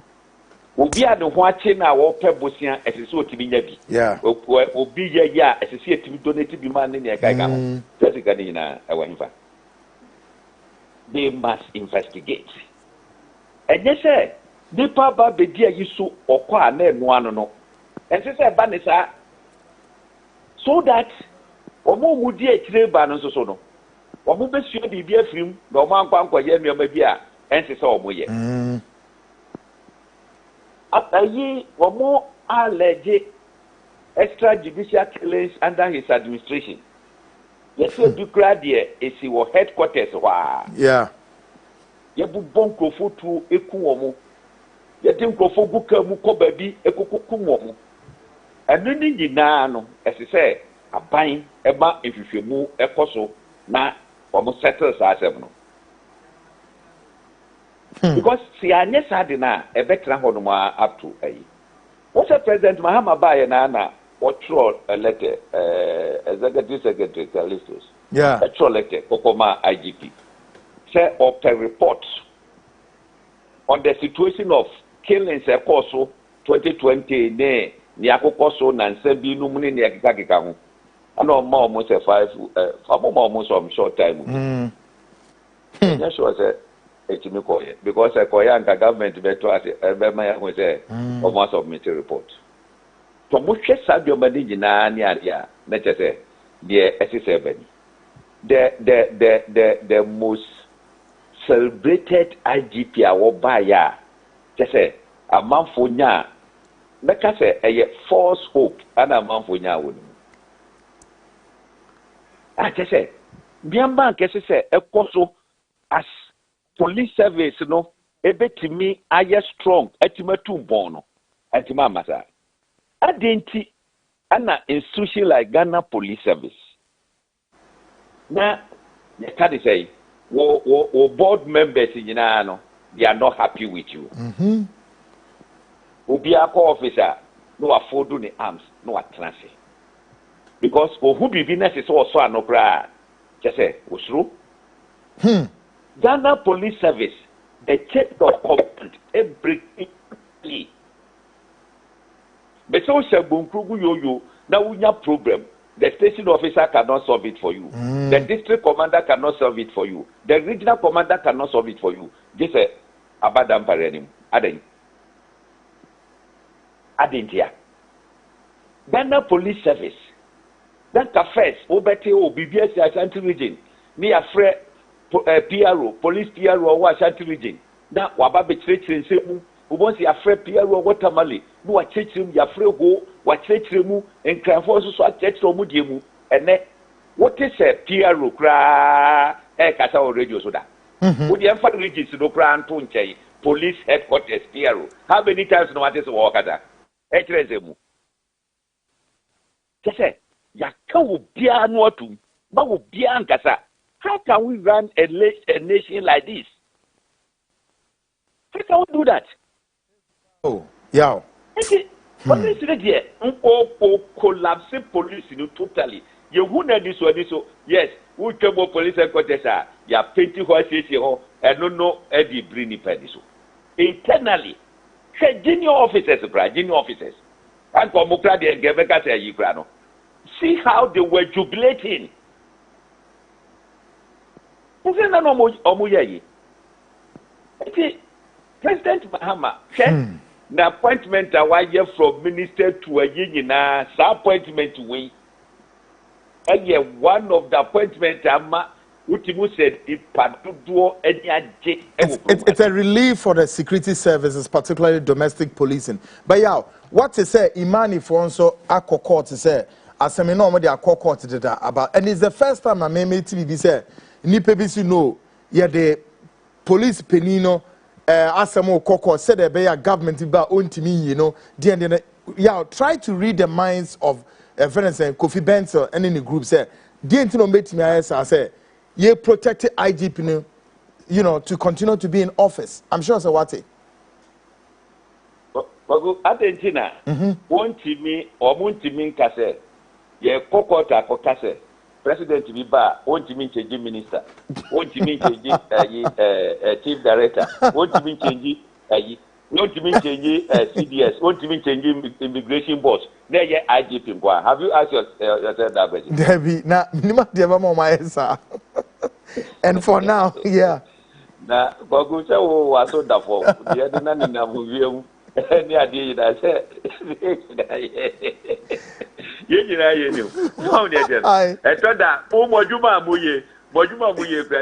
Obi ado watching na wo pebosia as so timi nyabi. Yeah. Obi ya as see timi donate bi man ne kai ka ho. Sika ni na ewanfa. They must investigate. And they say, the papa be dear you so or qua ne no. And they say, Banisa, so that Omo would dear trade ban so no. Omo be sure be a film, no man quan qua yemi or maybe and say so moye. After ye, Omo alleged extrajudicial killings under his administration. Yes, you grad here is your headquarters. Yeah. You bump Crawford to Ekuomo. You think Crawford Muko baby, Ekukumomo. And then the nano, as I say, a buying a bar if you move a coso, now almost settles as ever. Because see, I never had a better honoma up to a. What's a President Mahama by an Anna? Or throw a letter, executive secretary Callistus. Yeah. A throw letter, Okoma IGP. Say up a report on the situation of killings a Koso 2020 ne Niako Koso Nansebi Numuni Niakikamu. I know more almost a 5 almost some short time. Yes, was Echimikoye because Koyanka government beto as Ebema was a almost submit a report. From which Sabio Madina Nia, let us say, the SS7, the most celebrated IGP Awobaya, just say a month for nya, make us say a false hope and a month for nya would. I just say, Biamba can say a coso as police service no ebetimi aye strong etimatu bono etima masa adenti ana institution like Ghana police service na you can say wo board members nyina no they are not happy with you obi akọ officer no affordu ni arms no atranse because who be business is also anokra just osuru Ghana Police Service, the check of command everything. But so Shabunkrugu yo now we have problem. The station officer cannot solve it for you. The district commander cannot solve it for you. The regional commander cannot solve it for you. This is Abadam Parenim. Adentia. Ghana Police Service. That first, Obete O BBS Ashanti region. Me afraid PRO, police PRO or Ashanti region. Now, Wababe Church in Semu, who wants your friend PRO Watermali, no a church room, your free go, what church room, and Cranfos, so church room, and then what is a PRO cry, Ekata or radio soda? Would the Empire regions to no grand Punche, police headquarters PRO? How many times no matters walk at that? Etrezemu. Just say, Yaka Bia Notu, Babu Biancasa. How can we run a nation like this? How can we do that? Oh, yeah. What is it here? Collapse police totally. You who know this one, so yes, we come up police headquarters are you are painting horses here and no Eddie Brini Pediso. Internally, junior officers, and Komokradi and Gebeka say Ukrano. See how they were jubilating. President Mahama said the appointment away from minister to a union appointment way. And one of the appointment Utimu said it's a relief for the security services, particularly domestic policing. But yeah, what to say Imani for also Akko court to say as I know the Akko court did that about, and it's the first time I made TV say Nipebisi no, yeah, the police penino, Asamo Koko said a bear government about own to me, you know, yeah, try to read the minds of Venice and Kofi Benson and any group say, didn't know me I say, ye protected IGP, you know, to continue to be in office. I'm sure so what it. But Argentina, won't me or won't me Kase, ye Kokota Kokase. President Biba, won't you mean changing minister? Won't you mean changing chief director? Won't you mean changing won't you mean changing CDS? Won't you mean changing immigration boss? There, yeah, IGP. Have you asked yourself that question? Debbie, now, my answer. And for now, yeah. Now, Bagucha was so therefore, the other none in a movie. Any idea that I thought that Mojuma Muye, I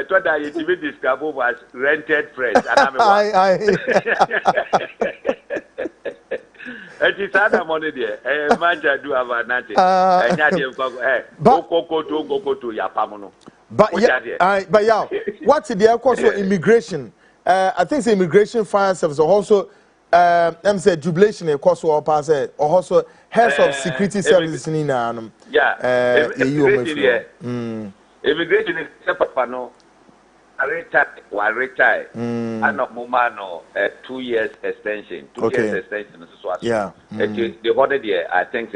thought that it will discover was rented friends. And it's other money there. Much I do have a nothing. And go to Yapamono. But yeah, what's the course of immigration? I think the immigration fire service also. Say Jubilation a course or pass or also heads of security services in immigration is separate no retire and not momano 2 years extension 2 years extension so the holiday I think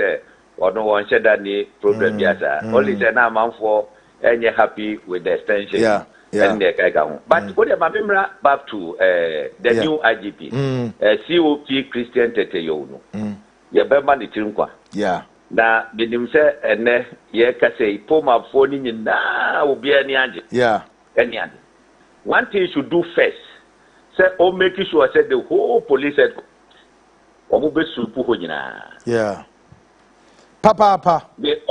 or no one said that the problem yes only say now man for and you're happy with the extension but what about back to the new IGP, COP Christian Teteyono, Yabema the Trinkwa. Yeah. Now, Bidim say, and ye can say, Poma phoning in now will be any angel. Yeah. Any one thing you should do first say o make sure say the whole police head omo be supu ho nyina. Yeah. Papa. The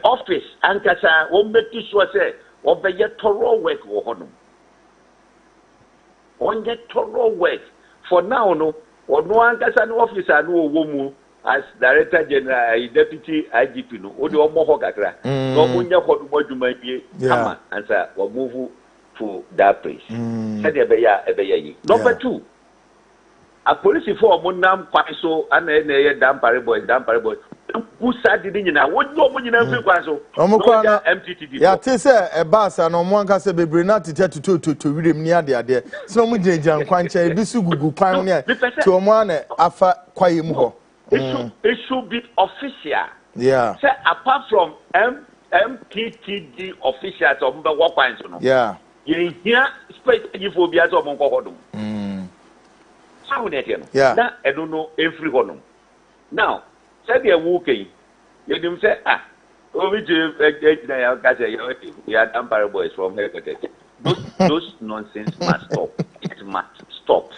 office ankasa o make sure say o be ye thorough work wo hono. On get thorough work. For now no, ono ankasa no officer no wo mu as director general deputy IGP no o de omo ho kakra. No mo nya ho do adwuma bie kama ansa wo move to that place. Said ebeya. Number 2, a police for monam kwaso and na dampare boys. Who said the nyina? What do mo nyina fi kwaso? Omukwana MTTD. Ya te say e bass and omo anka say bebre na tete to wirem ni ade. So mo jenjan kwancha e bisu gugu kwan ne to omo ana afa kwaye mu ho. It should be official. Yeah. Say apart from MTTD officials of the work kwan so no. Yeah. You hear space for be as of Monko. Yeah. Now, I don't know every one. Now, say they are working. You didn't say, we are Tampere boys from here. Those nonsense must stop. It must stop.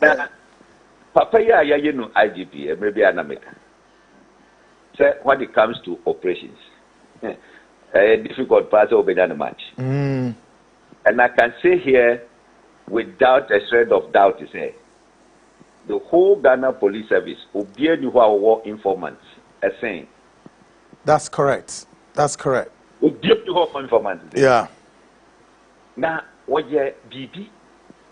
Now, Papa, you know, IGP, maybe an American. Say, when it comes to operations, a difficult part of the match. And I can say here, without a shred of doubt, is here, the whole Ghana Police Service will be a new war informants. As saying, that's correct. Will be a new informants. Yeah. Now, what ye BB,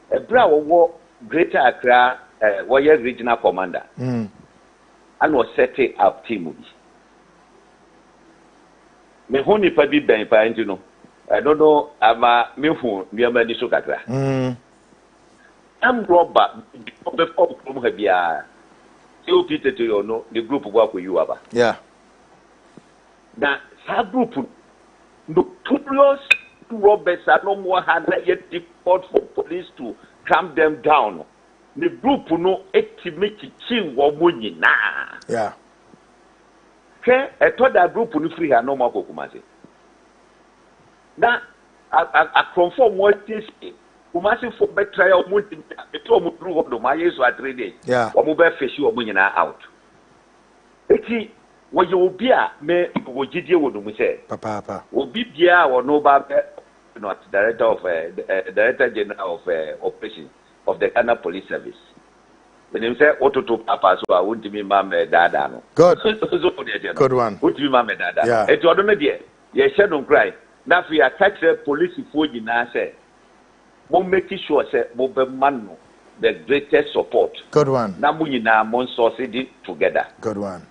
a brow war Greater Accra, warrior regional commander, and was setting up team. Me honey pabi ben pa you know. I don't know, I'm a milfu near Maniso Kakra. I'm Robert, before Krumhabia. You Peter to you know, the group work with you, Abba. Yeah. Now, that group, notorious robbers are no more had yet deport for police to calm them down. The group no estimate chin or money na. Yeah. Okay, I thought that group no free had no more Kumasi. Now, I confirm what this is. Kumasi for better trial, the two group of the Mayas are 3 days. Yeah. Or mobile fish you are out. Eki, what you will be a me, what did you do, say? Papa. Will be Bia or no Bab, not director of director general of operations of the Ghana Police Service. When you say auto to Papa, so I wouldn't be Mamma Dada. Good. Good one. Would be Mamma Dada. Yeah. It's your media. Yes, don't cry. Now, if we attach the police for you now, say, we'll make sure, say, mobile man, the greatest support. Good one. Now, we now society together. Good one.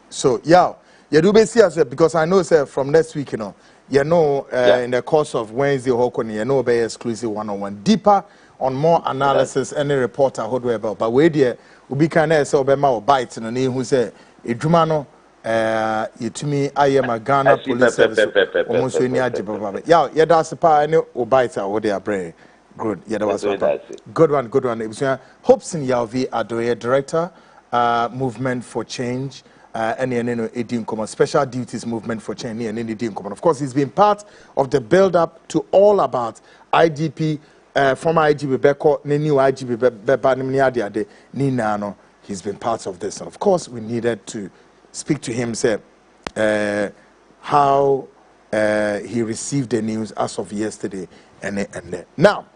So, yeah, you do be serious because I know, sir, from next week, in the course of Wednesday, you know, be exclusive one-on-one, deeper on more analysis, any reporter, whatever. But we there, we be kind of so be my bite, and who say, "Ejumano, you to me, I am a Ghana Police Service, almost any adjective. Yeah, that's a part. Any bite, what they are brave." Good. Yeah, that was good one. Good one. It was Hopes in Yalvi Adoye, Director, Movement for Change, and Special Duties Movement for Change, and Of course, he's been part of the build-up to all about IGP, former IGP Beko, new IGP Beba Ninano. He's been part of this. And of course, we needed to speak to him, say, how he received the news as of yesterday. And now,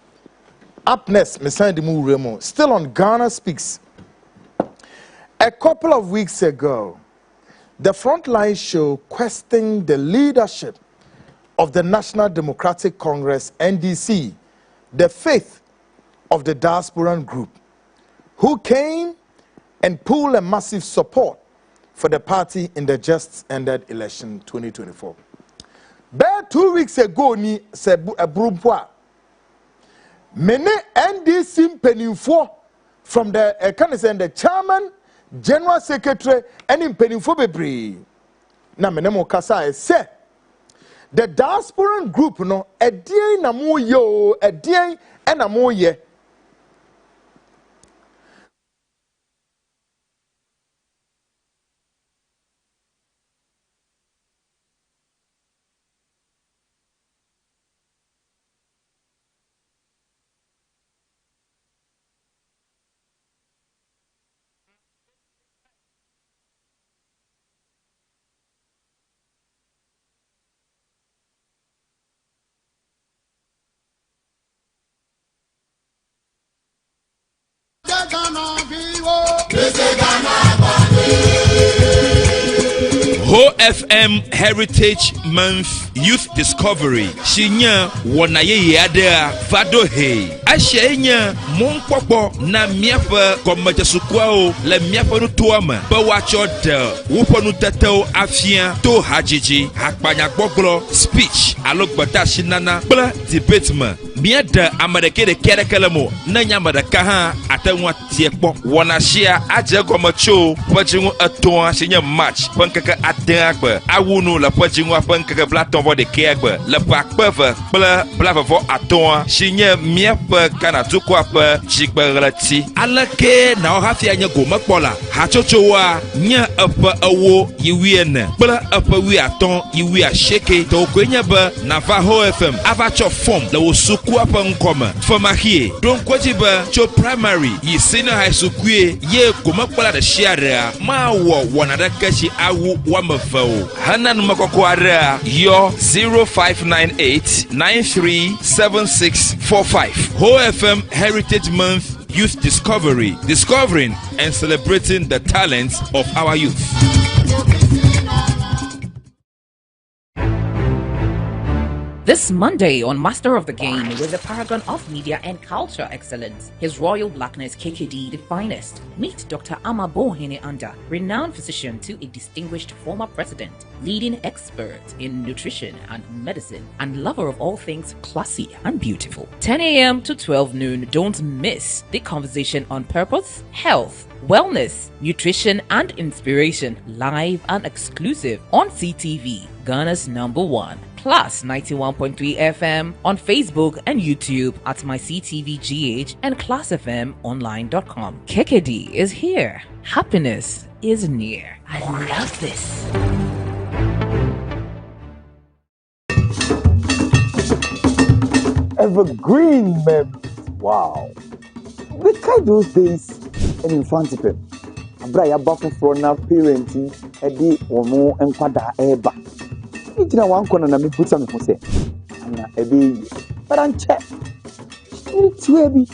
up next, Mesandi Remo, still on Ghana Speaks. A couple of weeks ago, the Frontline show questioned the leadership of the National Democratic Congress, NDC, the faith of the Diaspora group, who came and pulled a massive support for the party in the just ended election 2024. But 2 weeks ago, ni se Brumpwa. Many NDC penifo from the the chairman, general secretary, and in penifo bebre. Na menemo kasa say the Diaspora group no a day na mo yo a day and a mo ye. OFM Heritage Month Youth Discovery. Shinya wanaye yada vado he. Ashenya monpopo na miafa komaja sukwao le miafa no tuama. Ba wacho de wupo no teteo afia to hajiji hakpanya gboglo speech alogbata shinana bla debatement. Miada amadeke de kerekelemo na nyamadaka ha atanwa tiekpo wana shia aje gomacho pajingu aton shinya match pankaka adagbe awunu la pajingu pankaka blaton vo de kegbe le pakpeve bla blavavo aton shinya miapa kana tukwa pa jigberati alake na ohafia nya gomakpola hachochowa nya apa awo yiwiene bla apa wi aton yiwi asheke to kwenya ba na va ho fm avacho form la wosuku apa nkoma fama hie don kwajiba cho primary yi senior high school kue ye gomakpola de shiara ma wo wonada kashi awu wamafo hanan makokwara yo 0598937645 Ho FM Heritage Month Youth Discovery, discovering and celebrating the talents of our youth. This Monday on Master of the Game with the paragon of media and culture excellence, His Royal Blackness KKD the finest. Meet Dr. Amabohene Anda, renowned physician to a distinguished former president, leading expert in nutrition and medicine, and lover of all things classy and beautiful. 10 a.m. to 12 noon, don't miss the conversation on purpose, health, wellness, nutrition, and inspiration, live and exclusive on CTV, Ghana's #1. Plus 91.3 FM on Facebook and YouTube at my CTVGH and classfmonline.com. KKD is here. Happiness is near. I love this. Evergreen, man. Wow. We kind those days and in front of him. Abraya Buffalo for now parenting, Eddie or more and Quada Eba. It's now one corner and me put some for say. And a baby. But I'm check. It's baby.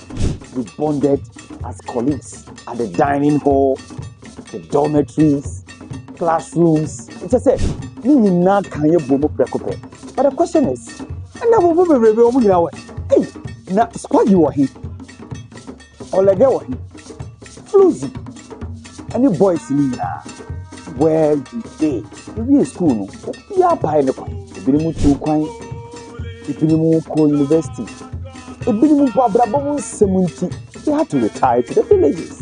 We bonded as colleagues at the dining hall, the dormitories, classrooms. It's just a me not can you boom precope. But the question is, and now we'll be able to hey, now squad you are here. Or like that one. Floozy. Any boys in here? Where you stay? We are school. We are buying the coin. We are moving to coin. We are moving to university. We are moving to Abrabon 70. We have to retire to the villages.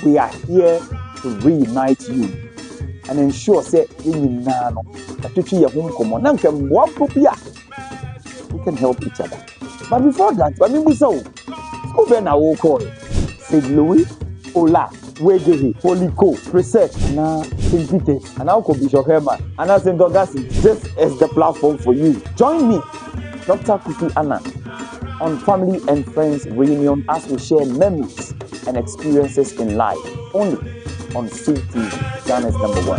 We are here to reunite you and ensure that you know that you are home. We can help each other. But before that, I mean, we saw over now we'll call St. Louis, Ola, Wegehi, Polico, Preset, and St. Peter's, and now Bishop Herman, and now St. Augustine. This is the platform for you. Join me, Dr. Kufi Anna, on Family and Friends Reunion as we share memories and experiences in life, only on CTV, Ghana's #1.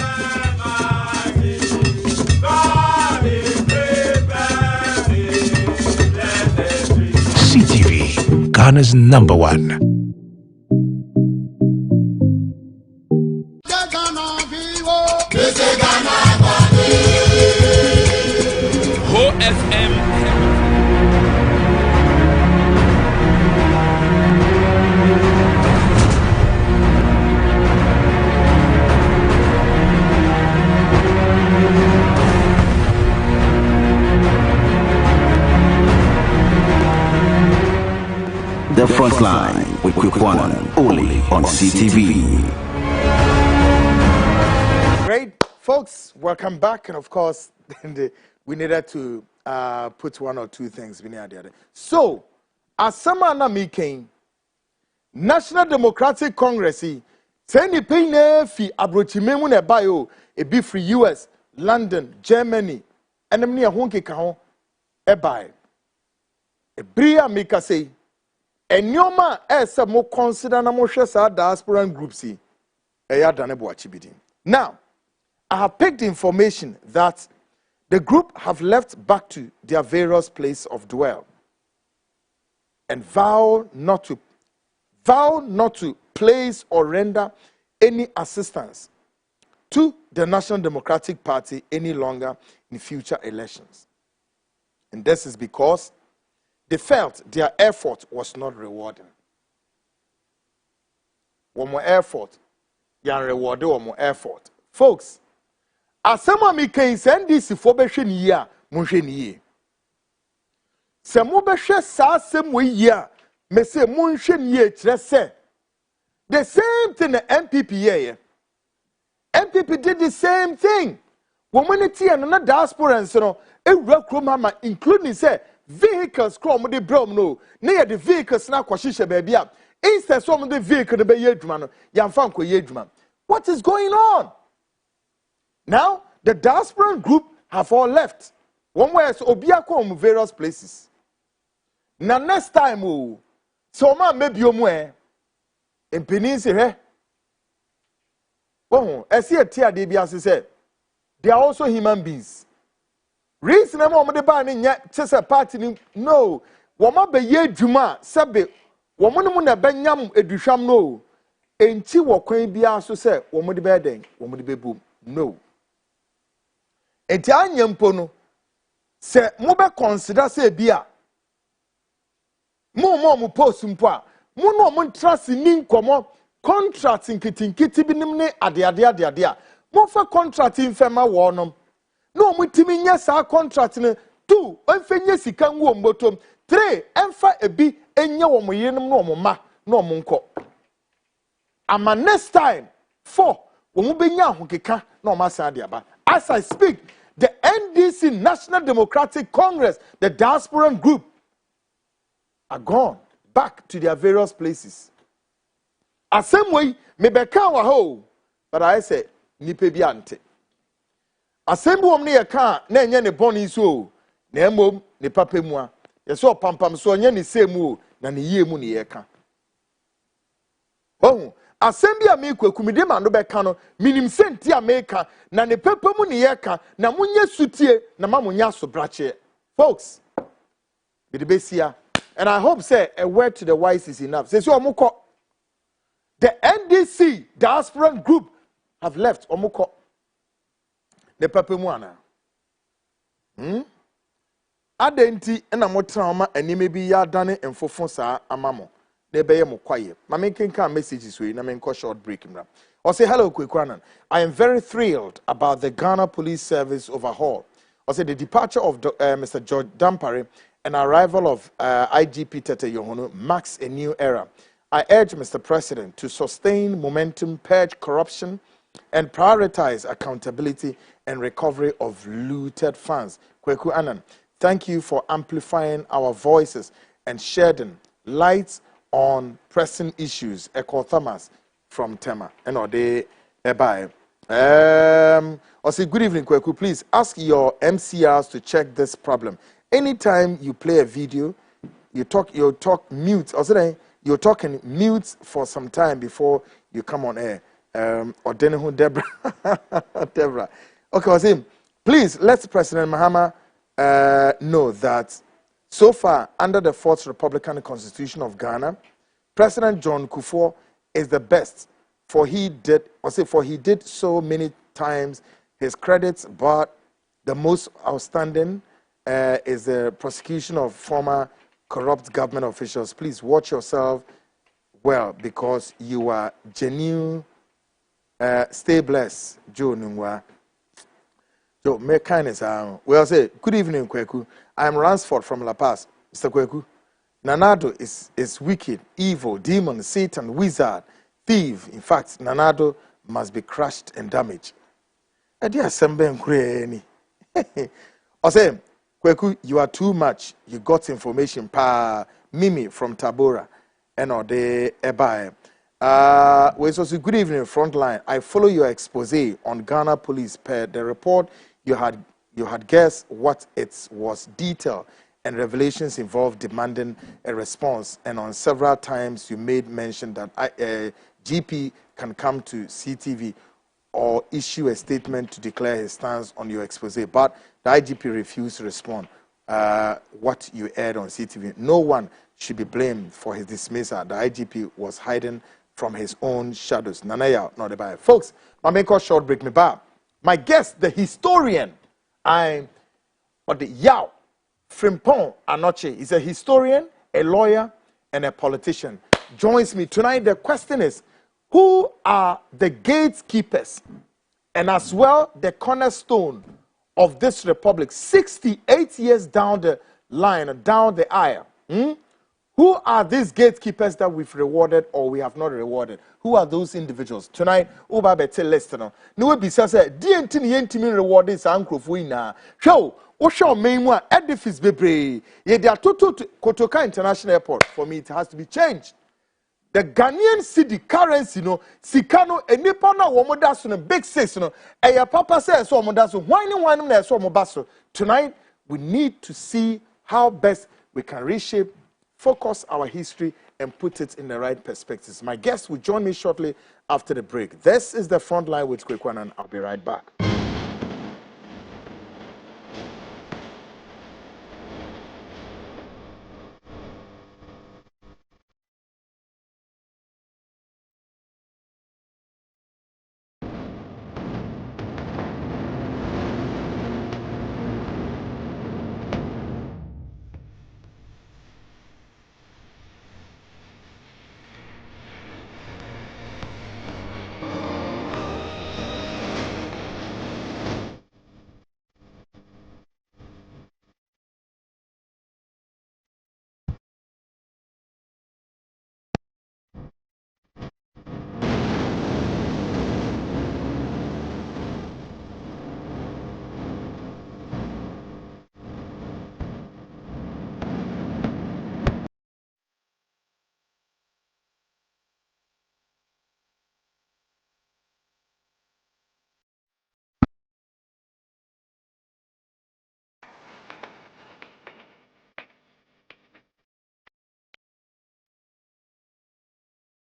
CTV, Ghana's #1. Ho FM. The Frontline with Kwikwanan, only on CTV. Great, folks, welcome back. And of course, we needed to put one or two things in there. So, as Samana Meeking, National Democratic Congress, send the pain fi abrochimemu bio a be free US, London, Germany, and the near honky kahon a buy. A bria make us say. And Nyoma esa mo consider na mo hwesa diaspora groups yi eya dane bo achibidin. Now, I have picked information that the group have left back to their various place of dwell and vow not to place or render any assistance to the National Democratic Party any longer in future elections. And this is because they felt their effort was not rewarding. One more effort, you rewarded one more effort. Folks, as someone me can send this for beshin year, munsheni. Some beshe sa same way year, me say munsheni, let's say. The same thing the MPP here. MPP did the same thing. Womanity and another diaspora and so on, including say vehicles come the brom no. Near the vehicles now kwashisha baby up. Instead some of the vehicle the yedman, yamfanko yedman. What is going on? Now the diaspora group have all left. One way so obiako various places. Now next time so man maybe omwe in Peninsula. Oh, I see a tear DBS said. They are also human beings. Reason I'm on the ban yet, says a party. No, woman be ye juma, sabe, woman muna benyam edusham no. And she will queen be also say, woman the bedding, woman the boom. No. And Tianyam Pono say, Moba consider say beer. More mu post mpoa. Mo no trust in komo. Contracting kitty binimne adia. Mo fa contracting fema wonom. No mo timi nya sa contracting 2 emfenye sika nwo mbotom 3 emfa ebi enye wo mo yenom no mo ma no mo nko. Ama next time 4 wo mo benya ahokeka no ma sa dia ba. As I speak, the NDC National Democratic Congress, the Diaspora group are gone back to their various places. As same way, me beka wa ho, but I say nipe bi ante. As same way me ka na enye ne boni so, na emom ne papa mu a. Ye so pampam so enye ne semu na ne yie mu ne ye ka. Oh, asem bi a me kwaku me de ma no beka no, minim senti a me ka na ne papa mu ne ye ka na munye sutie na ma munya so brache. Folks, be the besia, and I hope say a word to the wise is enough. Say so omukọ. The NDC Diaspora group have left Omuko. The Papemuana. Adenti and a more trauma and you may be ya done and for Fonsa Amamo. They be more quiet. My making can messages with I mean short break him. Or say hello, Kwekwanan. I am very thrilled about the Ghana Police Service overhaul. Or say the departure of Mr. George Dampare and arrival of IGP Tete Yohono marks a new era. I urge Mr. President to sustain momentum, purge corruption, and prioritize accountability and recovery of looted funds. Kweku Anan, thank you for amplifying our voices and shedding light on pressing issues. Eko Thomas from Tema. And Ode Ebae. I say good evening, Kweku. Please ask your MCRs to check this problem. Anytime you play a video, you talk mute. Or say you're talking mute for some time before you come on air. Or Deborah. Deborah. Okay, I was saying, please let President Mahama know that so far, under the 4th Republican Constitution of Ghana, President John Kufuor is the best. For he did so many times his credits, but the most outstanding is the prosecution of former corrupt government officials. Please watch yourself well because you are genuine. Stay blessed, Joe Nungwa. Joe, make kindness. Well, say good evening, Kweku. I am Ransford from La Paz. Mr. Kweku, Nanado is wicked, evil, demon, Satan, wizard, thief. In fact, Nanado must be crushed and damaged. Dear Semben Kreni. I say, Kweku, you are too much. You got information. Mimi from Tabora. And Ode Ebae. Good evening, Frontline. I follow your expose on Ghana Police. Per the report, you had guessed what it was detailed and revelations involved demanding a response. And on several times, you made mention that GP can come to CTV or issue a statement to declare his stance on your expose. But the IGP refused to respond. What you aired on CTV. No one should be blamed for his dismissal. The IGP was hiding from his own shadows. Nanaya, not the Bible. Folks, my make a short break me back. My guest, the historian, or the Yao Frimpong Anoche, is a historian, a lawyer, and a politician. Joins me tonight. The question is, who are the gatekeepers and as well the cornerstone of this republic 68 years down the line, down the aisle? Who are these gatekeepers that we've rewarded or we have not rewarded? Who are those individuals? Tonight, Uba Bete Lester. No will be said, DNT Yentimi rewarded Sankrofina. Show, what shall main one edifice bebre? Ye they are total Kotoka International Airport. For me, it has to be changed. The Ghanaian cedi currency, Sikano, and Nipana, Womodasun, Big Six, a papa says, so Modasu, whining, there's so Mobasso. Tonight, we need to see how best we can reshape, focus our history, and put it in the right perspectives. My guest will join me shortly after the break. This is the Frontline with Kwekwan, and I'll be right back.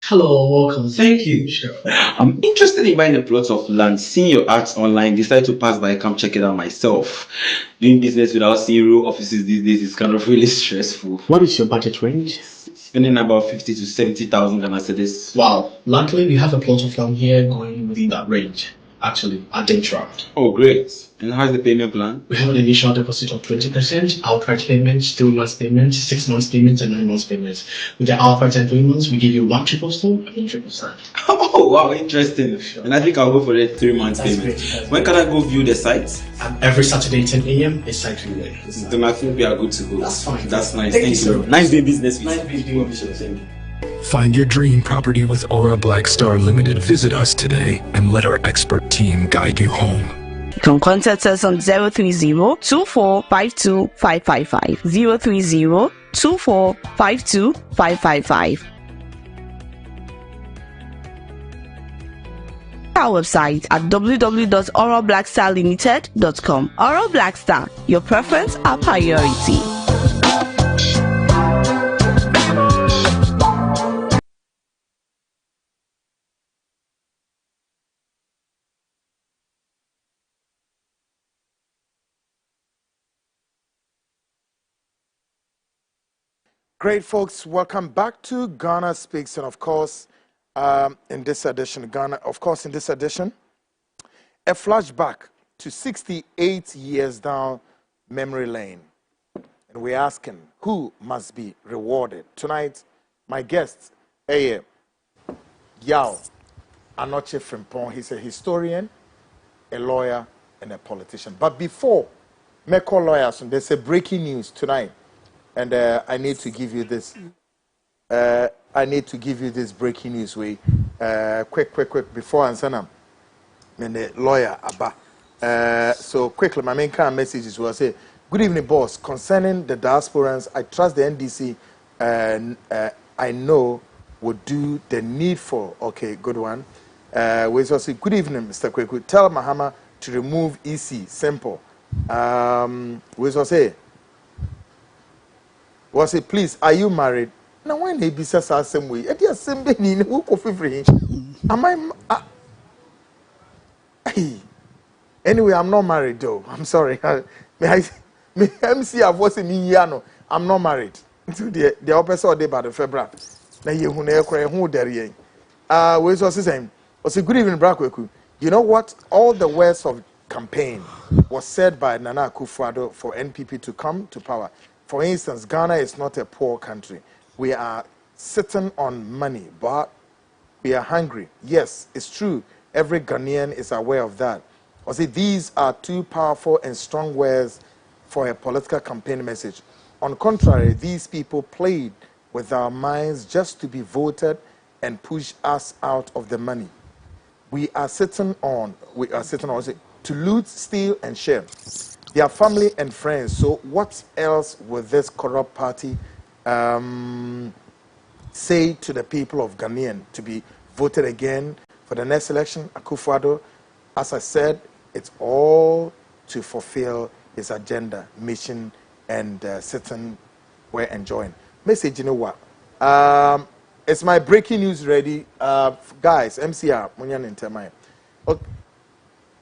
Hello, welcome. Thank you. Sure. I'm interested in buying a plot of land. Seeing your ads online, decided to pass by, come check it out myself. Doing business without seeing real offices these days is kind of really stressful. What is your budget range? Spending about 50 to 70,000 Ghana cedis. Wow. Luckily, we have a plot of land here going within that range. Actually, at Diaspora. Oh, great. And how's the payment plan? We have an initial deposit of 20%, outright payments, 2 months payments, 6 months payments, and 9 months payments. With the outright and 3 months, we give you 1 triple stone and 3%. Oh, wow, interesting. Sure. And I think I'll go for the 3 months payment. When can I go view the site? Every Saturday, 10 a.m. is site viewing. Then I think we are good to go. That's fine. That's nice. Thank you so much. Nice doing business with you. Nice doing business. Find your dream property with Aura Black Star Limited. Visit us today and let our expert team guide you home. You can contact us on 030-2452-555, 030-2452-555. Our website at www.aurablackstarlimited.com. Aura Black Star, your preference, our priority. Great, folks. Welcome back to Ghana Speaks. And of course, in this edition, a flashback to 68 years down memory lane. And we're asking, who must be rewarded? Tonight, my guest, Yao Anoche Frimpong. He's a historian, a lawyer, and a politician. But before, me call lawyers, there's a breaking news tonight. And I need to give you this. I need to give you this breaking news. Quick. Before Ansanam, and the lawyer Abba. So quickly, my main kind of messages will say, "Good evening, boss. Concerning the diasporans, I trust the NDC. I know would do the needful." Okay, good one. We also say, "Good evening, Mr. Kweku. Tell Mahama to remove EC. Simple." We also say. Was it, please, are you married? Now, when they be says the same way, it is same being who coffee free. Am I? Anyway, I'm not married though. I'm sorry. May MC have what's in Yano. I'm not married. To the opposite day by the February. Now you who never cry who there. we was saying, was a good evening, Brakweku. You know what? All the words of campaign was said by Nana Akufo-Addo for NPP to come to power. For instance, Ghana is not a poor country. We are sitting on money, but we are hungry. Yes, it's true. Every Ghanaian is aware of that. Or say these are too powerful and strong words for a political campaign message. On the contrary, these people played with our minds just to be voted and push us out of the money. We are sitting on say, to loot, steal, and share. Their family and friends. So what else will this corrupt party say to the people of Ghanaian to be voted again for the next election? Akufo-Addo, as I said, it's all to fulfill his agenda, mission, and sitting where enjoying. Message, you know what? It's my breaking news ready. Guys, MCR, Munyan Intermai.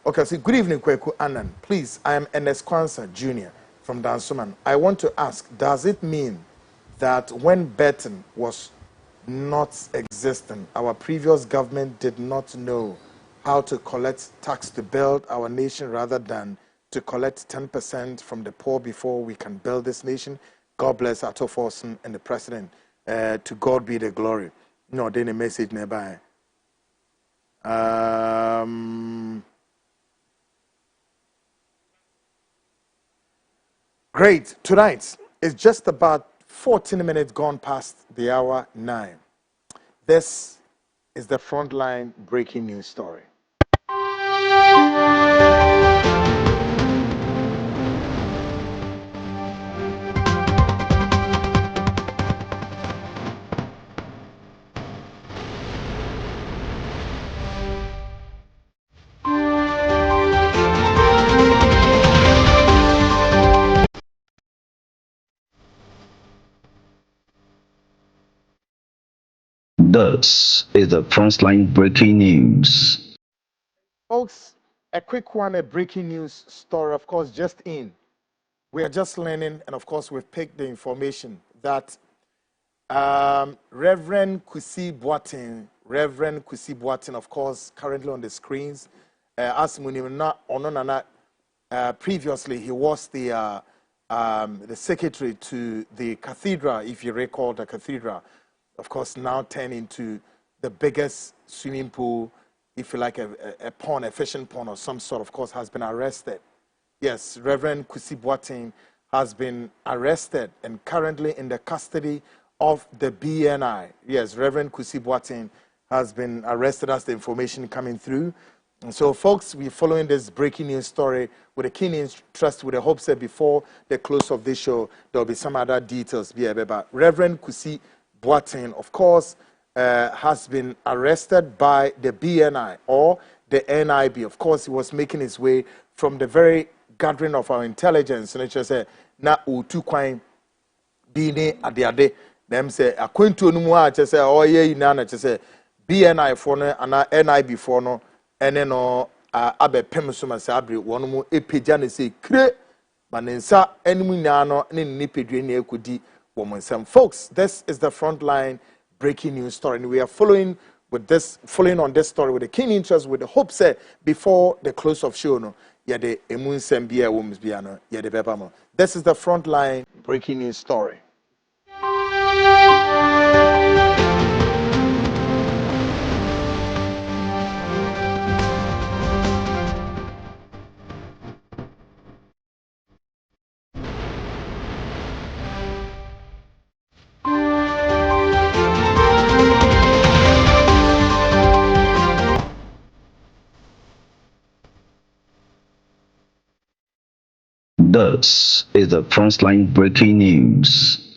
Okay, so good evening, Kweku Annan. Please, I am Ernest Kwanzaa Jr. from Dansoman. I want to ask, does it mean that when betting was not existing, our previous government did not know how to collect tax to build our nation rather than to collect 10% from the poor before we can build this nation? God bless Ato Forson and the president. To God be the glory. No, then a message nearby. Great. Tonight is just about 14 minutes gone past the hour 9. This is the Frontline breaking news story. This is the Frontline breaking news. Folks, a quick one, a breaking news story, of course, just in. We are just learning, and of course, we've picked the information that Reverend Kwesi Boateng, of course, currently on the screens, as Munimna Ononana, previously he was the secretary to the cathedral, if you recall the cathedral, of course, now turned into the biggest swimming pool, if you like, a pond, a fishing pond or some sort, of course, has been arrested. Yes, Reverend Kwesi Boateng has been arrested and currently in the custody of the BNI. Yes, Reverend Kwesi Boateng has been arrested as the information coming through. And so, folks, we're following this breaking news story with a keen interest, with the hopes that before the close of this show, there will be some other details. But Reverend Kwesi Boateng, of course, has been arrested by the BNI or the NIB. Of course, he was making his way from the very gathering of our intelligence. And it's just na utu kwine bini ade them say akwentu no mu a che say oh ye na na che say BNI for no ana NIB for no ene no abepem so ma say abre wono mu epagya na say kre manensa enmu nya no ne nipedwe na ekodi wo monsam. Folks, this is the Frontline breaking news story, and we are following on this story with a keen interest, with the hope that before the close of show no yede emunsem bia woms bia no yede beba mo. This is the Frontline breaking news story. This is the Frontline breaking news.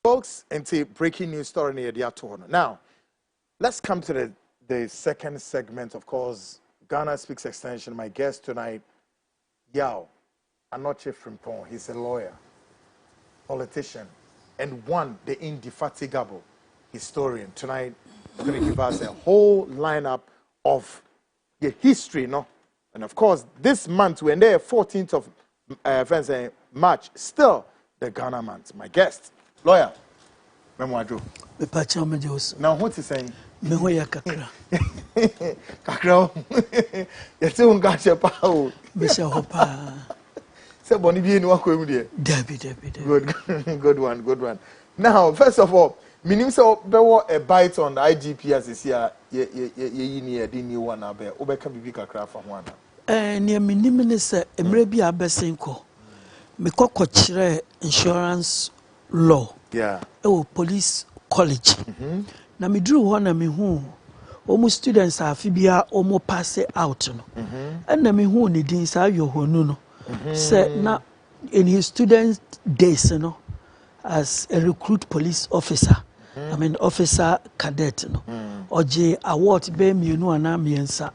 Folks, into breaking news story near the Atono. Now, let's come to the second segment. Of course, Ghana Speaks Extension. My guest tonight, Yao Anoche Frimpong. He's a lawyer, politician, and the indefatigable historian. Tonight, he's going to give us a whole lineup of the history, no? And of course, this month, when they're 14th of March, still the Ghana month. My guest, lawyer, Memoadro. Now, what is saying? Mehoya kakra. Kakra. You still got your power. Besha hopa. Say boni bi enu akwa mu de. Debi. Good one. Now, first of all, minim say bewo a bite on the IGP as is here. Ye ni e di new one abe. Obeka bibi kakra fa ho ana. Ne minim ne se emre bi abesen ko. Me kokko kire insurance law. Yeah. Police college. Na me drew ho na me hu. Omo students afi bia omo pass out no. And na me hu ne din sa yo honu no. Say na in his student days, you know, as a recruit police officer, I mean officer cadet, you know, Oje award be me no ana miensa.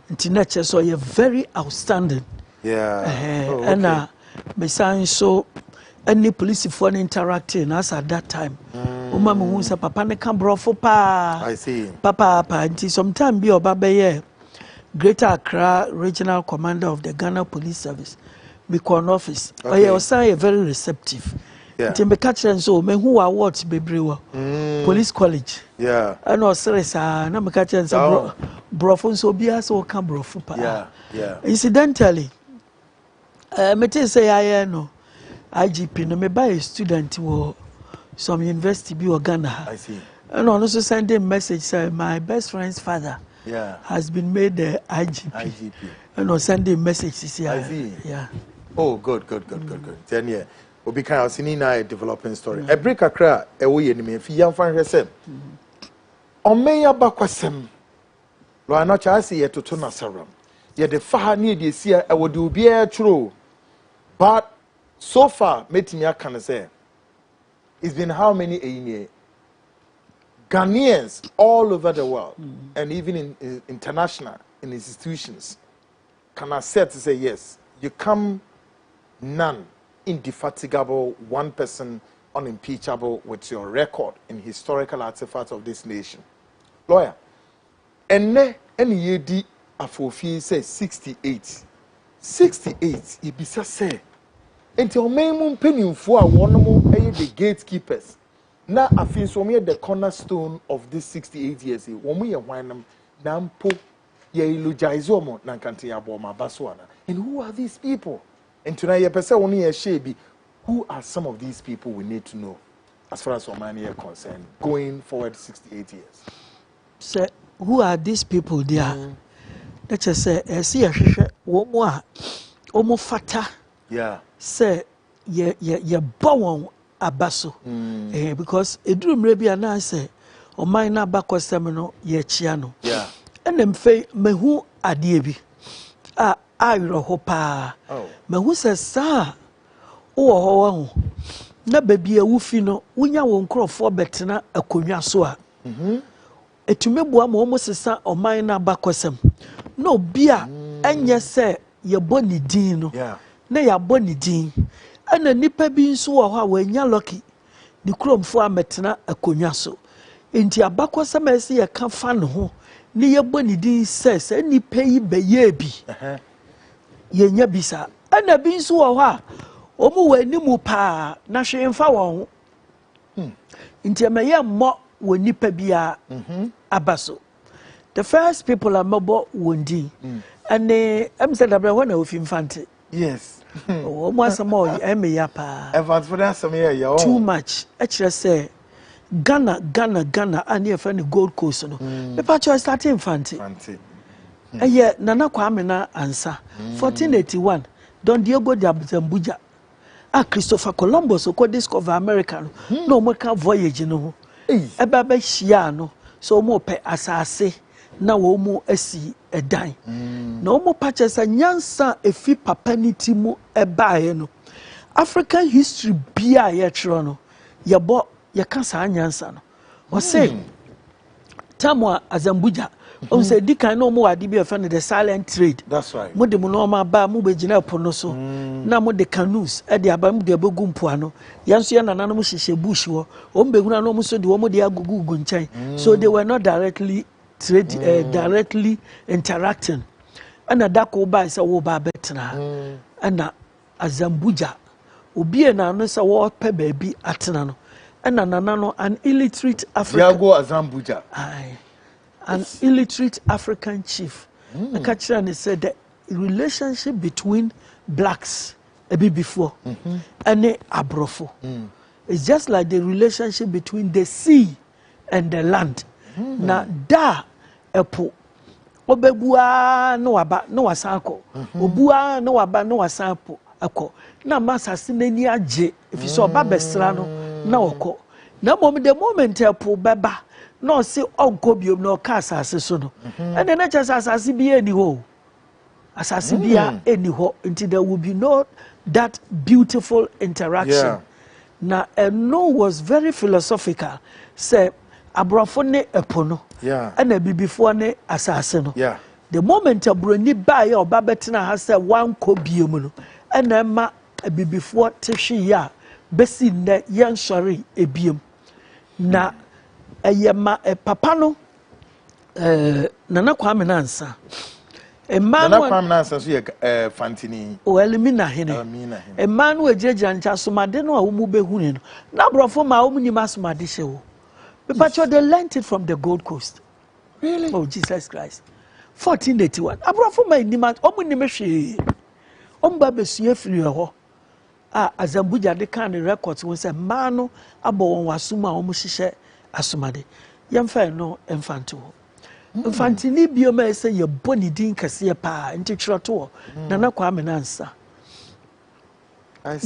Nti so you're very outstanding. Yeah. And me saying so any police for interacting as at that time. Uma me hu say papa ne kan brofo pa. I see. Papa nti sometime be oba be Greater Accra Regional Commander of the Ghana Police Service, Mikon office. Okay. I was very receptive. Yeah. Timbe catch and so me who awards bebriwa. Police College. Yeah. And no serious na me catch and so brofo so bia so kan brofo pa. Yeah. Incidentally, me tell say I no IGP no me buy a student wo some university be Ghana. I see. And also send a message say my best friend's father has been made the IGP. And on Sunday messages here. I see. Yeah. Oh, good. Then yeah. Obi kan asini na developing story. E break akra e wo ye ni me fi yan fan hwese. O me ya bakwasem. Lo anocha asi ye toto na saram. Ye de fa na de sia e wo de obi e twro. But so far metimi aka ne say it's been how many a year? Ghanaians all over the world and even in international in institutions can accept to say yes, you come none indefatigable, one person unimpeachable with your record in historical artifacts of this nation. Lawyer, and any year di afofi say 68. 68, ibisa say until memu pennyfo a wonomo the gatekeepers. Na afin so me the cornerstone of this 68 years. Womu ye hwanam na mpo ye eulogize omo na nkante ya bo ma baso ana. And who are these people? And tonight ye pese wonu ye shebi. Who are some of these people we need to know as far as Omani are concerned going forward 68 years? So who are these people there? Let's just say see a womu a omo fata. Yeah. Say ye bawon abaso because edrum rebi ana say o man na bakosem no ye chia no enem fe mehu ade bi a ayro ho pa mehu se sa wo ho ho na babi awufi no wunya wo nkrofo betena akonwa so a etumebua ma omo sesa o man na bakosem no bia enye se ye boni din no na ya boni din ana nipa bi nso wo ha wanya lucky ni kromfo ametena akonwa so enti abakosem ese ye ka fa ne ho ni ye boni din says nipa yi beye bi ye nya bisa ana bi nso wo ha omu wani mu pa na hwe mfa won enti amaye mo wo nipa bia abaso the first people are mabo wondi and am said abra when ofi mfante yes almost more eme ya pa evans for that some here too much actually say Ghana and here for the Gold Coast no people actually starting mfante yeah nana kwame na ansa 1481 Don Diego de Zambuja Christopher Columbus ko discover America no mo ka voyage no eba ba hia no so mo pe asase na wo mu asi edan na wo mo purchase nyansa efi papa niti mu ebae no African history bia ye tro no ye bo ye ka sa nyansa no o say tamwa Azambuja on say dikan no mo wadi bi friend the silent trade that's right mo de mo no ma ba mo be gina pono so na mo de canoes e de aba mo de abegu mpoano yanso ye nananom hihye bush wo o mbe huna no mo so de wo mo de agugu nchen so they were not directly directly interacting and that ko ba say wo ba betna and Azambuja obi na no say wo pe baabi atena no na nana no an illiterate African Diago Azambuja an illiterate African chief Akachira said the relationship between blacks a bit before and abrofo it's just like the relationship between the sea and the land na da epo obebua no waba no wasanko obua no waba no wasanpo akọ na masase nani agye ifise oba besra no na okọ na mom the moment epo beba no se onko biom no ka asase so no ene na cha asase bi eni ho asase bia eni ho until there will be no that beautiful interaction na no was very philosophical say abrofo ne epo no ena bibifo ne asase no the moment abroni ba ya oba betina ha say wan ko biom no ena ma bibifo tehwe ya besi ne yen sori ebiem na eyema papa no nana kwame nansa nana kwame nansa so ye fantini o elimina hene emanu ejeja ncha somade no a wo mu behuni no na brofo ma wo ni masomade hyewo but they learned it from the Gold Coast. Really? Oh Jesus Christ. 1481 abrofo ma ni ma omu ni mehwe omba besue firi ho Azambuja de kan records won say ma no abo won wasum a omu hyehyɛ asomade yemfa no infanto infantini bioma say ye boni din kase pa nti twerɛto nana kwame nansa I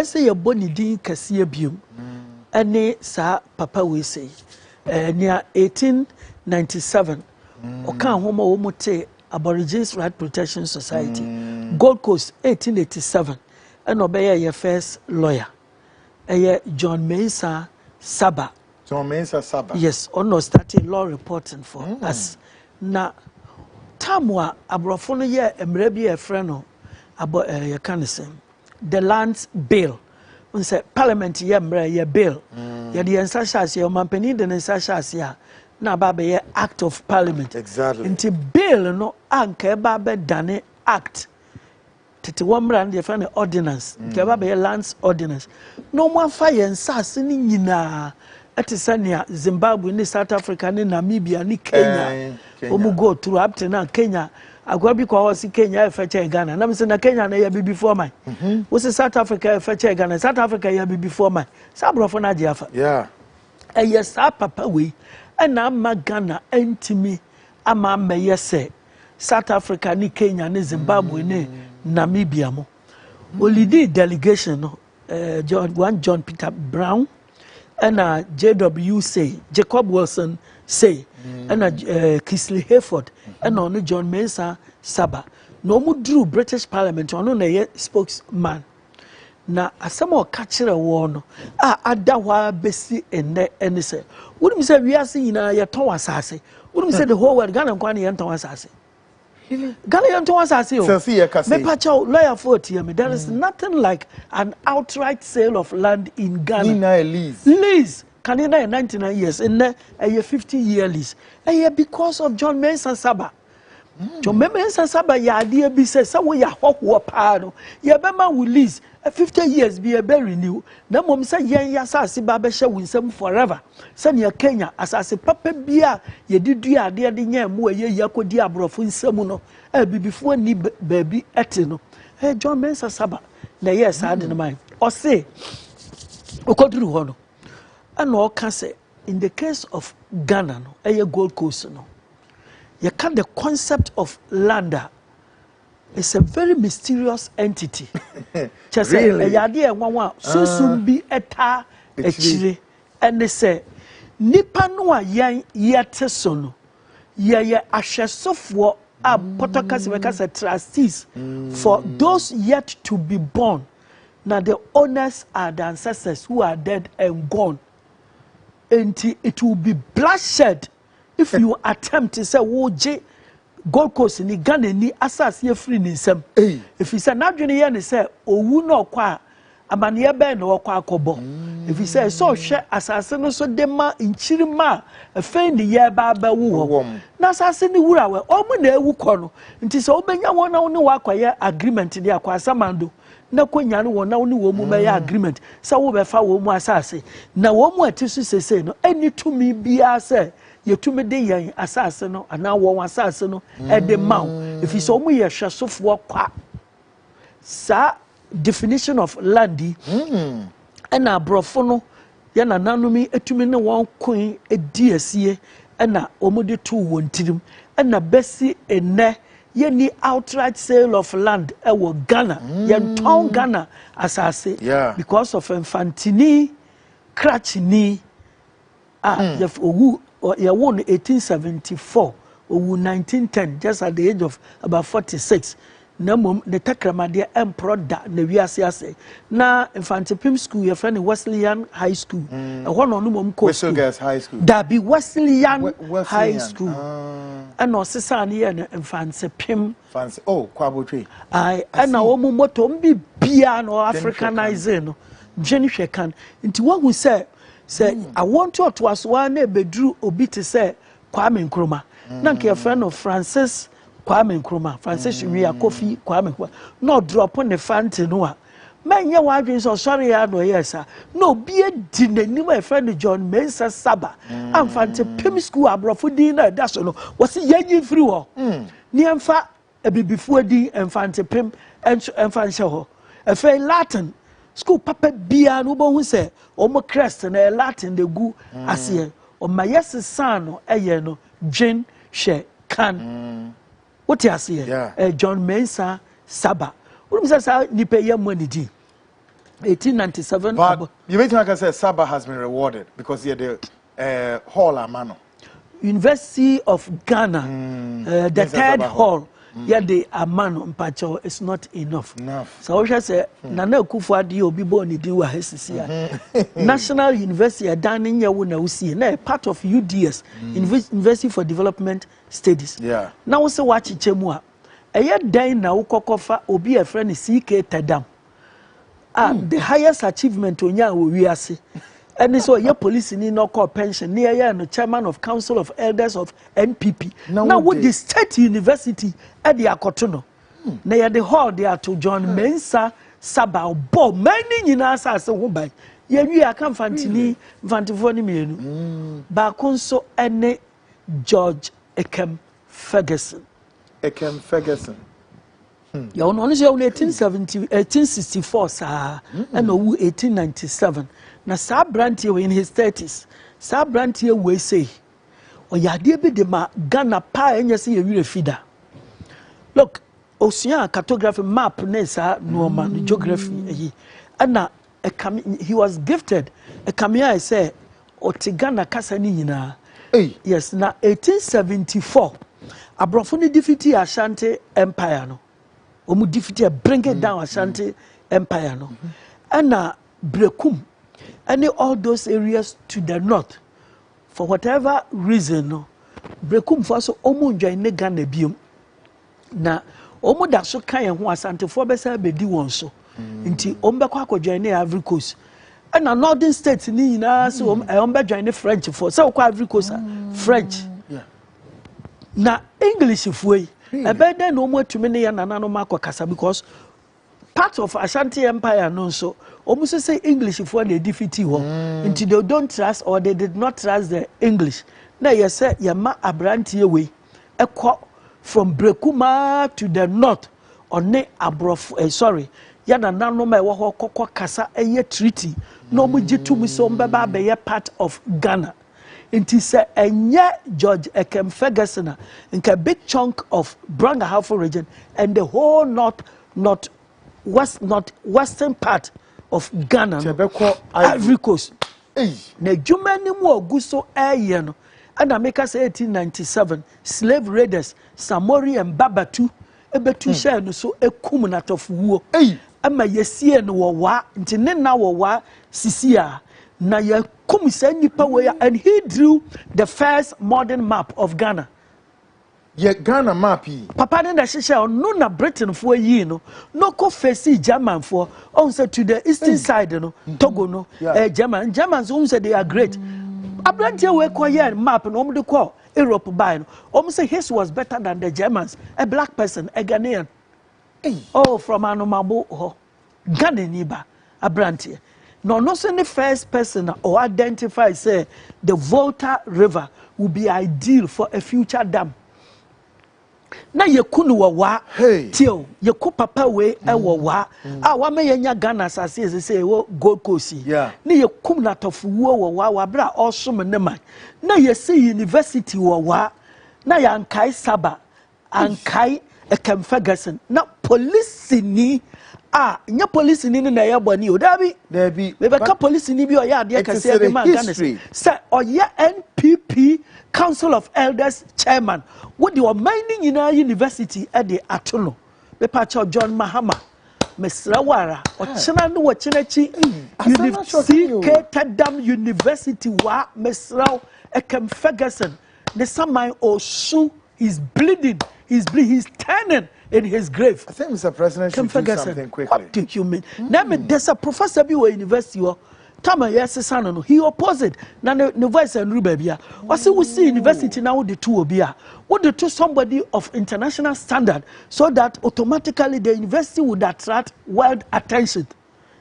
say ye boni din kase biom ene sa papa we say near 1897 oka homa wo mote Aborigines Right Protection Society Gold Coast 1887 and obey your first lawyer John Mensah Saba. John Mensah Saba. Yes, no starting law reporting for us. Na tamwa abrofo no ye emre bi e frɛ no abo ye kanisen the lands bill. We say parliament ye emre ye bill. Ye the ensashas ye mampani the ensashas ya na ba be act of parliament. Exactly. Nti bill no anka ba be dane act. Tete womran de fa ne ordinance. Nka ba be lands ordinance. No one fire ensase ni nyina Etisania, Zimbabwe, ni South Africa, ni Namibia, ni Kenya. Omu go through up to now Kenya. I go because Kenya fetch Ghana. Na me say na Kenya na be before mine. We say South Africa fetch Ghana. South Africa ya be before mine. Sabrofo na jiafa. Yeah. Yes, papa we. And I'm Ghana entimi ama me say South Africa ni Kenya ni Zimbabwe ni Namibia mo. Olidi delegation no John Peter Brown and JW say Jacob Wilson say and Kisley Hayford and on John Mensah Saba no mu drew British Parliament on no spokesman na asamo kachire wo no adawa besi ene say wouldn't say we are seeing ya ton asase wouldn't say the whole world Ghana kwani ya ton asase Ghana ya ton asase o me pacha lawyer for me there is nothing like an outright sale of land in Ghana lease can in 99 years in a 50-year lease because of John Mensah Saba John Mensah Saba ya idea be say so we ya ho pa no ya be ma we lease 50 years be a be renew na mom say yen ya asase ba be hye winsam forever say near Kenya asase papa bia ye didua ade de nya mu ye yakodi abrofo nsam no bibifo ni baabi ete no John Mensah Saba na yes ade no man o say okoduru ho no and all can say in the case of Ghana no Gold Coast no you can the concept of lander is a very mysterious entity. Just really? A idea one so be eta echire and they say nipa no a yan yete so no ye ahwesofo a potokase bekase trustees for those yet to be born. Now the owners are the ancestors who are dead and gone. And it will be bloodshed if you attempt to say woje Gold Coast ni Ghana ni asase free ni nsam if you say na dwene ye ne say owu na okwa amane be na okwa akobo if you say so hwe asase no so de ma nchirima afen ni ye ba wu ho na asase ni wura we omu na ewu kɔ no nti so obenya wona wo ne wa akɔye agreement dia akwa asamando na konya no wona woni wo mu be agreement sa wo be fa wo mu asase na wo mu atisu sese no eni tumi bia se yetumi de yan asase no ana wo asase no e de maw if so mu ye hwesofo kwa sa definition of land and abrofo no ya na nanumi etumi ne won koin edi asie na omude to won tirim na besi ene ye outright sale of land ewo Ghana ye town Ghana asase because of infantini crachini ye owu ye won 1874 owu 1910 just at the age of about 46 na mom the takramade emperor da na wiase ase na infantipim school ye friend Wesleyan High School e ho no mom ko Wesleyan Girls High School da bi Wesleyan High School and no sisa ne ye infantipim fancy kwabotwe na wo mu moto mbi bia no Africanizing no jeni hwekan nti wo hu say I want to was one na bedru obi te say Kwame Nkrumah na nke friend of Francis Kwame Nkrumah Francis Wia Kofi Kwame Nkrumah no drop on the fountain no menye wadwin so sorry ya no yes no bie di nanim a friend John Mensa Saba amfante pem school abrofo din na da so no wose yanyi free ho ni emfa ebibifu adi amfante pem emfa nche ho efe Latin school papa bia no bo hu se omo crest na Latin de gu ase o mayes san no eye no Jane she kan what you see John Mensa Saba nipe ye money di 1897 but you make like I say Saba has been rewarded because he had the hall amano University of Ghana the third hall yeah the amano mpacho is not enough so we say Nana Akufo-Addo obi bo ni di wa hesisia National University dan nya wo na usie na part of UDS University for Development Studies now we say wachichemu a eye dan na ukokofa obi a friend CK Tadam the highest achievement onya wo wiase and so your police ni no call pension near ya no chairman of council of elders of NPP now what the state university at the akotono na ya the hall there to John Mensa Saba bo many nyina asase ho ban ya wi aka mfantini mfantifo ni mienu ba konso ene George Ekem Ferguson ya ono no 1864 sa and owu 1897 na sa brantie in his 30s sa brantie we say oyade bi de ma Ghana pa enye se ye fida look osia cartography map ne sa no man geography eyi ana he was gifted a kamia say Ghana kasa ni nyina yes na 1874 abrofo ni defeat Ashanti Empire no omu defeat bring it down Ashanti Empire no ana Brekum and all those areas to the north for whatever reason no Brekum for so omu join ne Ghana biom na omu da so kan ho Asante fo be sa be di won so nti ombe kwa join ne Ivory Coast and northern states ni nyina so ombe join ne French for so kwa Ivory Coast French na English fuoi ebe den no omu atumi ne ya nananom akokasa because part of Ashanti Empire no so almost say English for the defeat until they don't trust or they did not trust the English. Now you say yama abrantie way from Brekuma to the north or ne abrof sorry yana nano ma wo kokko kasa eye treaty no mu gitu mi so mbeba be part of Ghana. Inti say enye George Ekem Ferguson a big chunk of Branga-Halfo region and the whole western part of Ghana Ivory Coast na jumani mu oguso eye no and America say 1897 slave raiders Samori and Babatu ebetu share no so ekum na tofuo ama yesie no wa nti ne na wa sisia na yakum say nipa we and he drew the first modern map of Ghana. Ye Ghana map yi papa ne da hyehyɛ no na Britain fo yi no no ko face German fo on say to the eastern side no Togo no Germans on say they are great abrantie we ko ye map no de ko Europe by no say his was better than the Germans a black person a Ghanaian from Anomabo ho Ghana niba abrantie. No, no, so the first person or identify say the Volta River will be ideal for a future dam. Na ye kunu wa tio ye ku papa we e wa wa me yenya Ghana asase say wo Gold Coast na ye kum na tofuwo wa bra osom ne man na ye see university wa na ya ankai Saba ankai Ekem Ferguson na police ni nya police ni na ye boni o dabi we be ka police ni bi o ya de kase e ma Ghana say o ye NPP Council of Elders chairman what the mining university at the atono the patch of John Mahama Mesrawara or China no Chinechi Dam University wa Mesraw Ekem Ferguson the Samai Osu he's bleeding he's turning in his grave. I think Mr. President should do something quickly. What do you mean? There's a professor be university Tama yes son no he opposite na the voice and rubebia wase we see university now the two obia what the two somebody of international standard so that automatically the university would attract world attention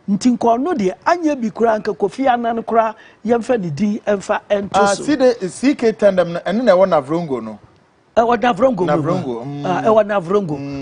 ntinko no de anya bi kura nka Kofi Annan kura yemfa ne din emfa ento so see the CK tandem ene na won Navrongo no Navrongo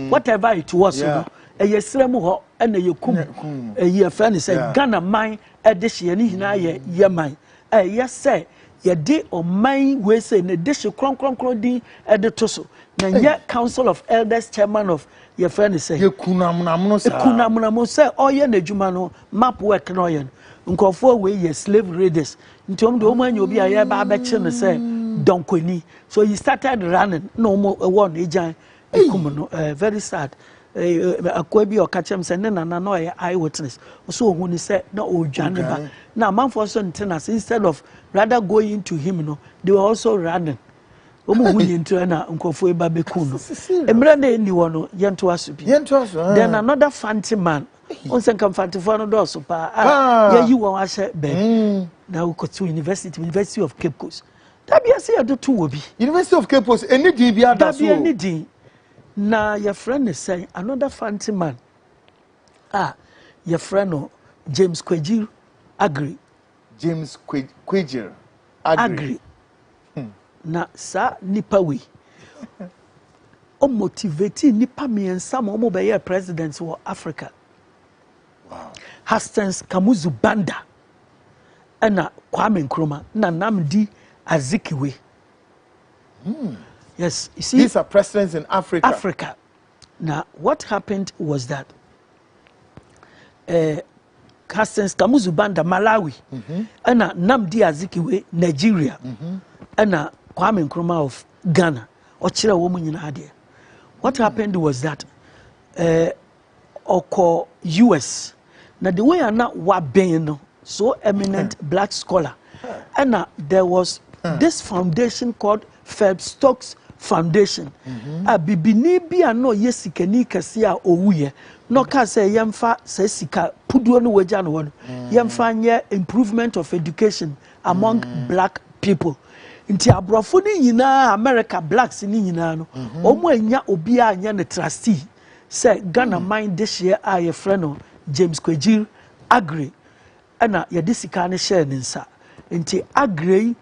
whatever it was no yesrem ho na yekum ye friend say Ghana mine edihye ni hina ye yeman yes say ye de o man we say na dihye kronkronkron din edeto so na ye Council of Elders chairman of your friend say ye kunamnamno say oye na adwuma no map work no ye nkofo we ye slave raiders nti om de o man obi aye ba be che no say donkoni so he started running no mo one ejan ekum no very sad akwabi okachem say na no eyewitness so ohun ni say na odwane ba na manfo so ntenas instead of rather going to him no they were also running omo hunye ntu na nkofo eba beku no emre na eni wo no yento aso bi then another fancy man on say kam fancy for no do so pa ya yi won ahye be na we go to University of Cape Coast that be say do two obi University of Cape Coast eni din bi ada so eni din na your friend is saying another fancy man your friend James Kwejir agree James Kwejir agree na sa nipa we o motivate nipa miensa mo mo be president of Africa Hastings Kamuzu Banda na Kwame Nkrumah na Nnamdi Azikiwe. Yes, you see, these are presidents in Africa. Now, what happened was that Hastings Kamuzu Banda Malawi, and Nnamdi Azikiwe Nigeria, and Kwame Nkrumah of Ghana. Ochira woman in Adia. What happened was that Oko US. Now the way I not wabeno so eminent black scholar, and there was this foundation called Phelps Foundation. Bibini bi ano yesikani kase a owuye no ka say yemfa sesika puduo no waja no wono yemfa nye improvement of education among black people. Nti abrofo ni nyina America blacks ni nyina no omo anya obi anya ne trustee say Ghana mind this year a ye friend James Kwejir agree ana ye disika ne share nsa nti agree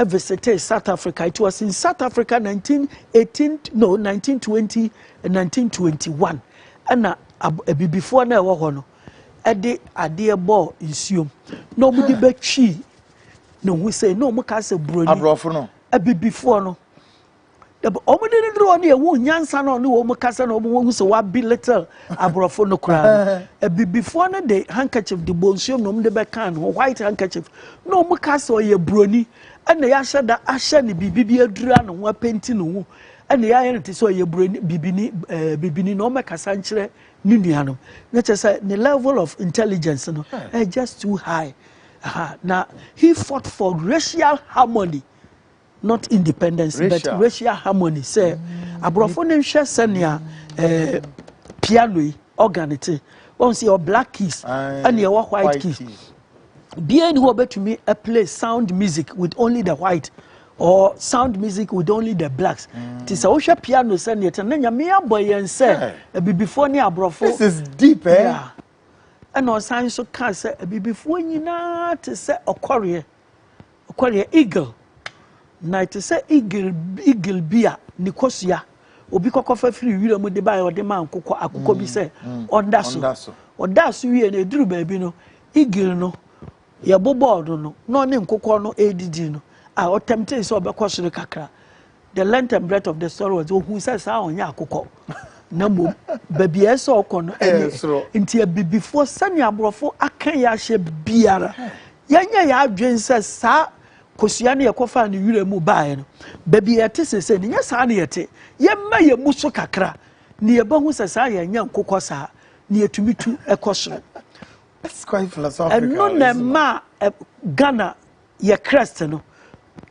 visited South Africa. It was in South Africa 1920 and 1921 and before na wo no ade ball insume no mu di betwi no we say no mu ka se broni abrofo no before no omo de ndro no e wo nyansa no no mu ka se no omo so wa be little abrofo no kra before no the handkerchief the bonsium no mu de be kan white handkerchief no mu ka se o ye broni and ya shada asha ni bibi adura no wa penti no and ya yente so ye broni bibini no make kasanchire ni nuanom na say the level of intelligence no just too high. Now he fought for racial harmony, not independence, but racial harmony. Say abrofo ne hwe senia piano organite won see your black keys and your white keys. Bien who bet to me a play sound music with only the white or sound music with only the blacks. Tis a piano send yet and then ya boy and say before ni abrofo. This is deep, eh? Yeah. and no sign so can say before you not to say a courier eagle. Night to say eagle beer, Nicosia, or be cock free, you don't de buy or the man cocoa, I could be say, on that or that's we and a drew baby no, eagle no, ya bobo no name cocoa no ADD no, I attempted so because the cacra. The length and breadth of the story was who says on ya cocoa. No, baby, I saw con into before Sanya Brofo, I can't she beer. Ya dream says, sir. Kosiani ya kofa ni yule mubaye no baby ate sese ni nya saa na yete ye ma ye muso kakra ni ye bahu sesa ye nya nkokɔ saa ni etumitu ekɔso. That's quite philosophical. No na ma Ghana ye crest no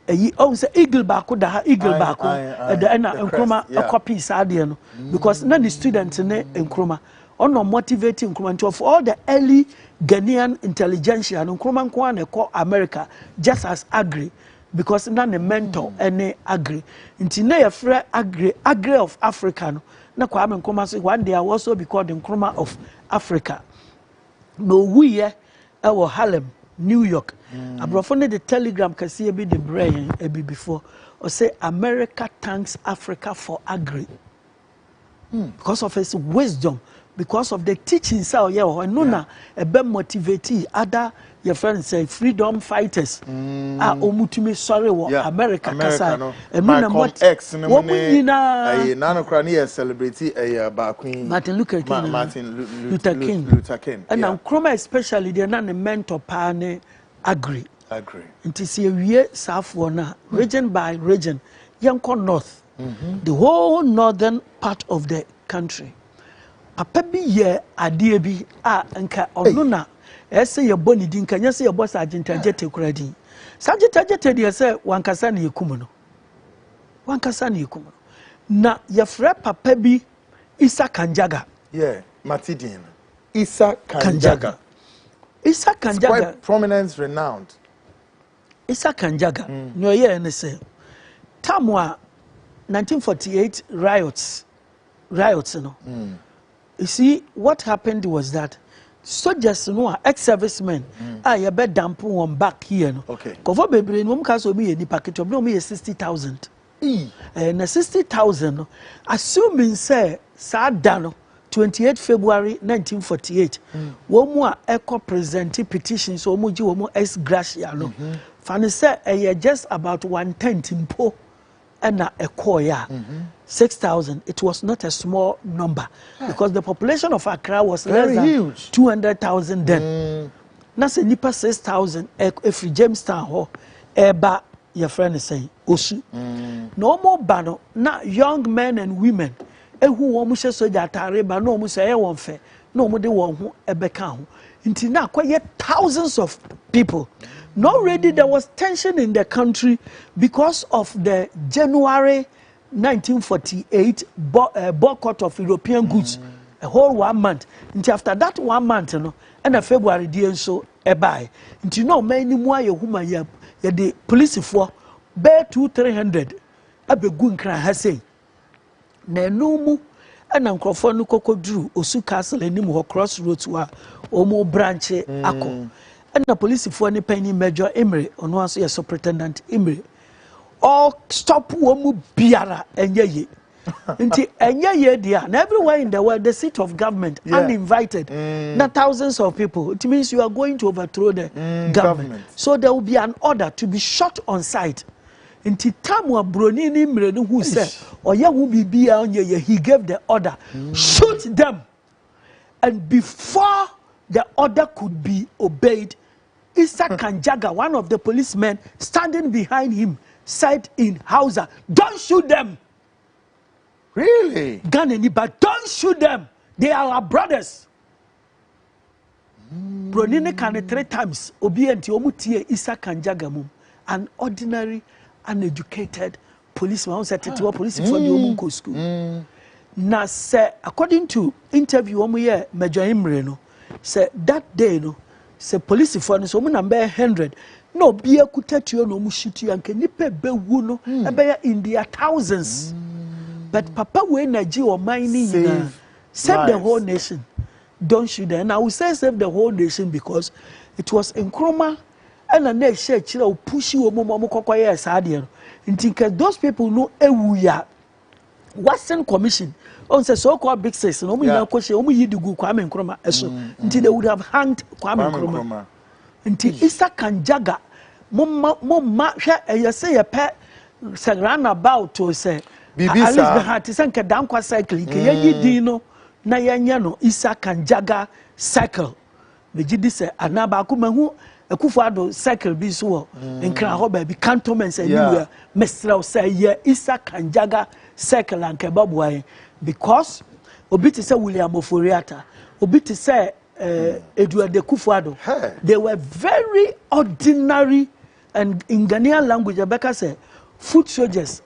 eyi o say eagle baako da ha eagle baako da na nkroma copy saa de no because na the student ne nkroma ono motivating nkroma of all the early Ghanaian intelligentsia no nkroma nko na call America just as agri because na ne mentor ene agri nti na ye frɛ agri of Africa no na kwa am nkroma so one day I also be called the nkroma of Africa no we e wo Harlem New York abrofo ne the telegram kase be the brain e be before or say America thanks Africa for agri because of his wisdom, because of the teachings so no motivate other your friends say freedom fighters omutumi sorry wo America kasa no Malcolm X no nano krani celebrity Martin Luther King and now Chroma especially they na mentor pa ne agree nti see wie safo na region by region yanko north the whole northern part of the country papa bi ye ade bi nka ono na ese ye boni din kan ye se ye boss agent agete kuradi agent agete de se wankasa na yekum no na ye frɛ papa bi Isa Kanjaga Matidin Isa Kanjaga quite prominent renowned Isa Kanjaga no ye ne se tamwa 1948 riots no you see what happened was that soldiers no ex-servicemen you bet damp one back here no cover bebre no mka so me ni packet of no me 60,000 na 60,000 no assuming say sada no 28 February 1948 wo mu a eco present petitions so mu gi wo mu ex gratia no fan say just about 1/10 impo and a koya 6,000. It was not a small number because the population of Accra was less than huge. 200,000 then. Na se nipa 6,000 every Jamestown ho eba your friend is saying osu. No more bano na young men and women ehu wo mu hye soja atare ba no mu say e won fe no mu de won ho ebeka ho. Nti na kwaye thousands of people. Already there was tension in the country because of the January 1948 boycott of European goods, a whole 1 month. Until after that 1 month, and a February day so a buy. Until no many more you whom I the police for bear 200-300 a begun cry has say. Nenumu and Uncle no Coco Drew Osu Castle and Nimu crossroads were Omo branch ako. And the police for any penny Major Emery on one say Superintendent Emery. All stop womu biara enye nti enye dia and everywhere in the world the seat of government uninvited not thousands of people it means you are going to overthrow the government so there will be an order to be shot on sight nti tamwa broni ni mre no who said oya hu bibia onye he gave the order shoot them and before the order could be obeyed Isa Kanjaga, one of the policemen standing behind him, said in Hausa, "Don't shoot them." Really? Ghanaian, but don't shoot them. They are our brothers. Bronine can 3 times. Obienti omutie Isa Kanjaga mum, an ordinary, uneducated policeman. Police for the Omunko school. Na say according to interview omuye Major Imre no, say that day no. Se police for so mu number 100 no be akutatuo no mu shitu anke nipa bewu no ebe in their thousands but papa we na ji o mine ni save the whole nation don't shoot them. And I will say save the whole nation because it was in Nkrumah and the next church will push you kokoye sadia. And those people know ewuya Western Commission on the so-called big six, no me question, only you do Kwame Nkrumah until they would have hanged Kwame Nkrumah. Until Issa Kanjaga, Mumma, you say a pet, say run about to say, at least the heart is anchored down qua cycle, Dino, Nayano, Issa Kanjaga cycle. The Jidi say, Anaba Kumahu, a Kufado cycle be so, and Krahoba be cantonments and you Mr. say, yeah, Issa Kanjaga cycle and Kebabway, because Obiti say William Oforiata, Obiti say, Edward de Kufuado. They were very ordinary, and in Ghanaian language, Rebecca said, foot soldiers,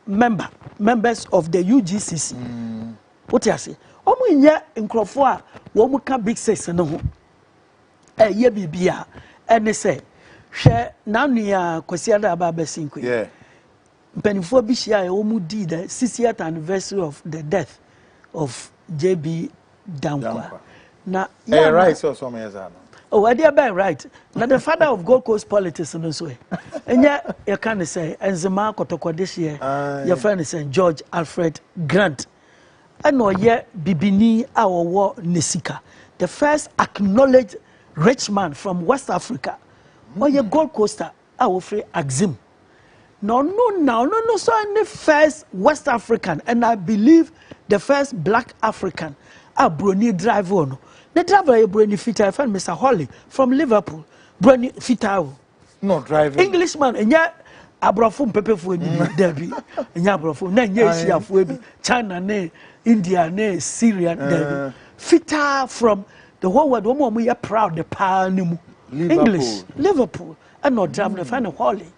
members of the UGCC. What you say? Omu inye nkrofo womu ka big six no. Ye bibia, ene say, hwe na nua kwasiada aba besinko. Yeah. Mpanifo bi hia womu di the 60th anniversary of the death of JB Dankwa. Now, right, so some years ago. Oh, I did be right. Now, the father of Gold Coast politics in this way. And yet, you can't say, and Zema Kotoko this year, your friend is saying George Alfred Grant. I know yet Bibini, our war Nisika, the first acknowledged rich man from West Africa. Or your Gold Coaster, our free Axim. No, so I'm the first West African, and I believe the first black African. Brony drive on. The driver is Brony Fita. I found Mr. Holly from Liverpool. Brony Fita. No driving. Englishman. And yet, Abrafum Pepe for Debbie. And Yabrafum. Then yes, China, ne, India, ne, Syria, Debbie. Fita from the whole world. One we are proud. The power English. Liverpool. And not driving. I find Holly.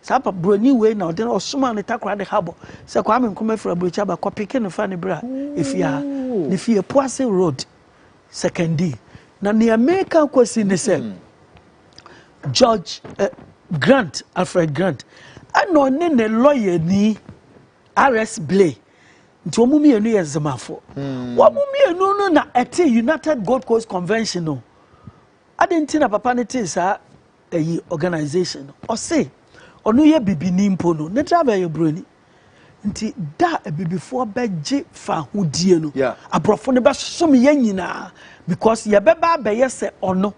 Sapa Brony way now. Then Osuma ne takwa de habo. So Kwame Nkrumah for a bridge aba kopike no funny bra. If you Poise Road, second na the American question is George Grant, Alfred Grant. I know a lawyer ni RS Blay. Nti omumi enu ye zemafo. Omumi enu no na ete United Gold Coast Convention no. Adenti na papa ne te sa organization. O say onu ye bibini mpo no. Ne travel ye broni. Nti da before beje fa hodie no abrofo ne be som ye nyina because ye beba be ye se ono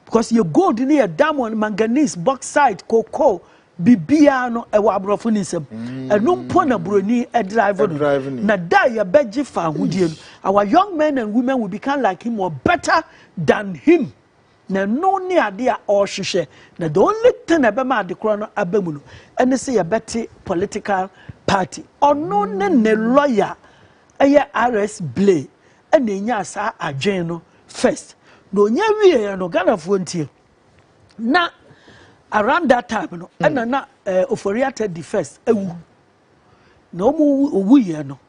because ye gold ne ye diamond manganese bauxite cocoa bibia no e wa abrofo ne sem eno mpo na broni e drive no na da ye beje fa hodie no our young men and women will become like him or better than him na no ne ade a o hwehwe na the only thing e be ma ade kro no abamu no ene se ye bete political party or no ne lawyer RS Blay and enya sa adwen first no nya wie no Ghana frontier na around that time no and na Oforiata the first ewu no mu owu no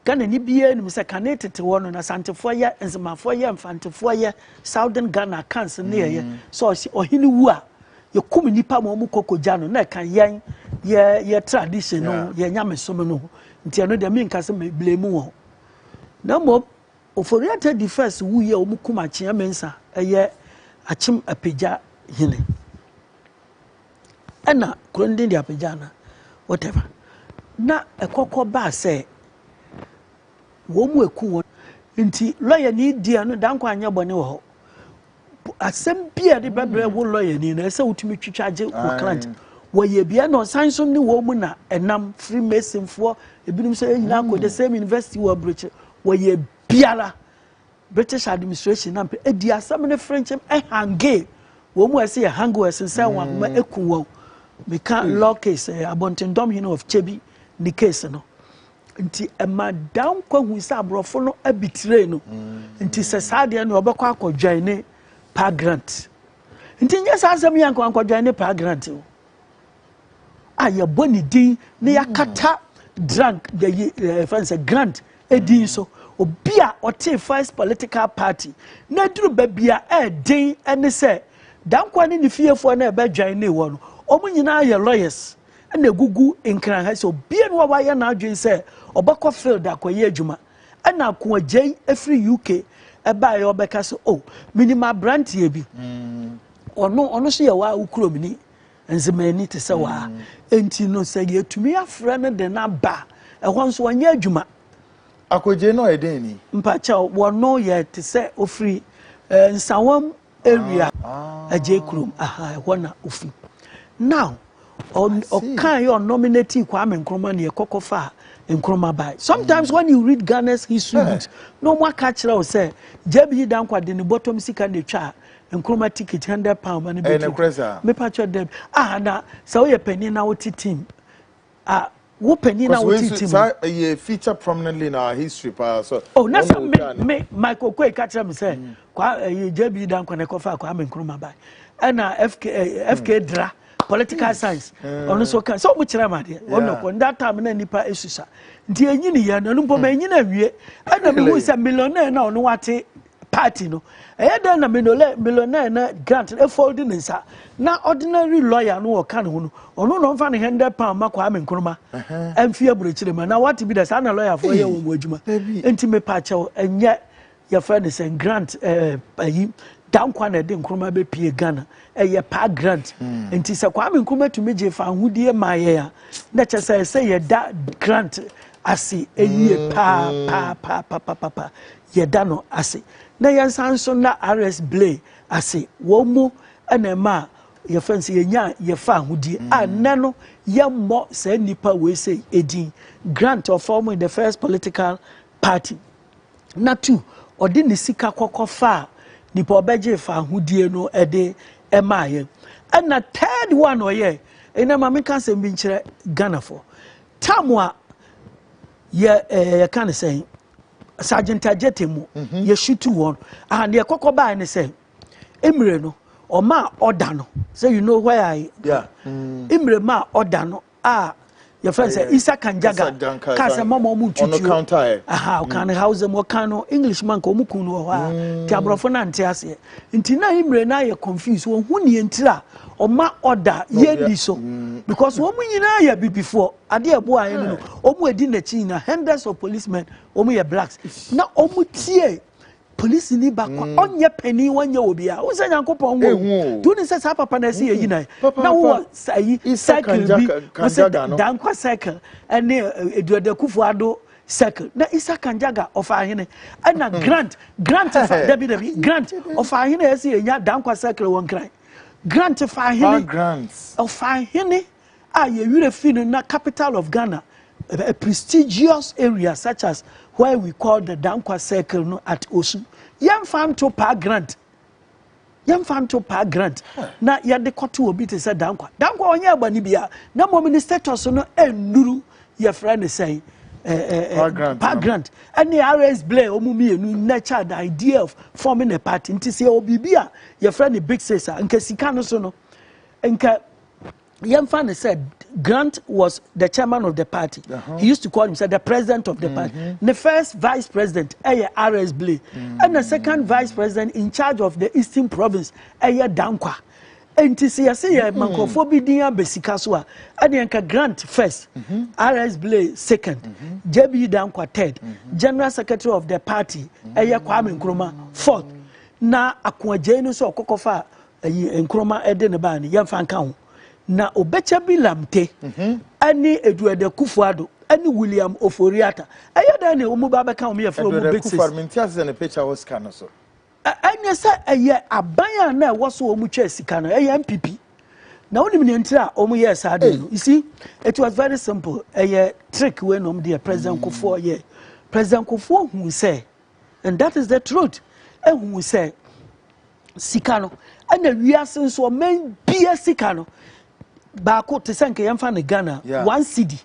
Ghana ni bia no se kanetete wono na santefo ye enzemafo ye mfantefo ye Southern Ghana council ne ye so ohini wu a ye kum nipa mo mu kokoja no na kan yen ye tradition no ye nyamesom no nti eno de minka se me blame wo na mo Oforiata the first wu ye omu kum achia mensa eye achim apagya hine ena krondin de apagya na whatever na ekokọ ba se wo mu eku won nti lawyer ni dia no dan kwa anya bone wo asem bia de bebre wo lawyer ni na ese utumi twitwaje wo client wo ye bia no sanso ni wo mu na enam Freemason fo ebinim say nyina ko the same university wo British wo ye biara British administration na e di asem ne French hange wo mu ese ye hango ese say wa ma eku wo me can law case abontendom hino of Chebi ni case no nti madam kwa hu sa abrofo no abitire no nti se saade no obekọ akọdwan ne pa grant nti nye sa asem yanko akọdwan ne pa grant o aye boni din ne yakata drunk the fancy grant edin so obi a ote first political party na duru babia din ene se dankwa ne ne fiefo na ebedwan ne wo no omu nyina ye lawyers and the gugu in Kran so be and why na adwin say obakọ field akoye adwuma and na ko agye every UK eba ye obeka so oh minima brand ye bi ono so ye wa ukuro mini enzemani te se wa enti no se ye tumi afra ne de na ba ehon so wanye adwuma akoje no eden ni mpacha wono ye te se ofri nsawam area aje krom aha ehon na ofi now kan your nominating Kwame Nkrumah ne kokofa Nkrumah by sometimes when you read Ghana's history books no more catch or say JB Dankwa de bottom sika de twa Nkrumah ticket £100 and me patch dem na so ye penny na what team wo penny na what team ye feature prominently in our history so that's me Michael Kwei catch am say JB Dankwa ne kofa Kwame Nkrumah by and FK dra political science ono so kan so muchira made ono ko that time na nipa esusa nti enyi ne ya no mpo ma enyi na wie ana me hu se millionaire na ono wate party no eyeda na millionaire na grant e fold in nsa na ordinary lawyer no kan ho no ono no mfa ne £100 makwa Kwame Nkrumah amfi aburochire ma na what be the sana lawyer for ye wo adwuma enti me pa chew enye your friend is grant Dankwa na de Nkrumah be pie Ghana ye pa grant enti se Kwame Nkrumah tumi je fa ahudie maye ya na che se ye da grant ase ewie pa ye da no ase na ye sanso na RS Blay ase wo mu na ma ye fancy ye nya ye fa ahudie anano ye mo se nipa we say edin grant of form in the first political party na two odi ni sika kokofa nipa obeje fa ahudie no ede emaye and na third one oye ina mama kan se bi nkire Ghana for tamwa ye kan say sergeant ajetemu ye shoot one and ye kokoba ne say emire no o ma order no say you know where I emire ma order no your friend say Isa Kanjaga kasa mama mu tutu on counter aha kan house mo kan no Englishman ko mu kunu ho ha ti abrofo na nte ase nti na imre na ye confused wo hu ne ntira o ma order ye di so because wo mu nyina ya before ade ebo aye no o mu edi na chi na hundreds of policemen o mu ye blacks na o mu tie police ni ba kwa onye pani wanye obi a wo se Nyankopon wo do ni se sa papa na se yi na na wo sai cycle bi wo se Dankwa cycle ene Eduade Kufuado cycle na Isa Kanjaga of ahene na grant Debbie grant of ahene se nya Dankwa cycle won kran grant of ahene grants of ahene ye wure finu na capital of Ghana a prestigious area such as where we call the Dankwa Circle no at Osu. Yam fan to pa grant. Na ya de koto obi te say Dankwa. Dankwa onye agbani bia. Na mo status no enduru your friend say pa grant. And the RS Blay omumi enu nurture the idea of forming a party. Nti say obi bia your friend big sister nka sika no so no. Nka Yemfan said Grant was the chairman of the party. He used to call himself the president of the party. The first vice president, RS Blay. And the second vice president in charge of the Eastern Province, Dankwa. And to see, I say, Mankofobi Dia Besikaswa. And Grant first, RS Blay second, JB Dankwa third, general secretary of the party, Kwame Nkrumah fourth. Na akwa jenu so kokofa Nkrumah Edenebani, Yemfan Kaun. Na obecha bilamte ani Eduade Kufuado ani William Oforiata ayada ne omu ba beka omu ye fro omu big sis Kufuado na picture was kana so anya sa eye abanya na wo so omu twa sika no eye MPP na onim ne ntira omu ye sa de no you see it was very simple eye trick when omu de President Kufuor ye President Kufuor hu say and that is the truth hu say sika no ana wiase so men bia sika no Bako te sanke yamfa ne Ghana 1 cedi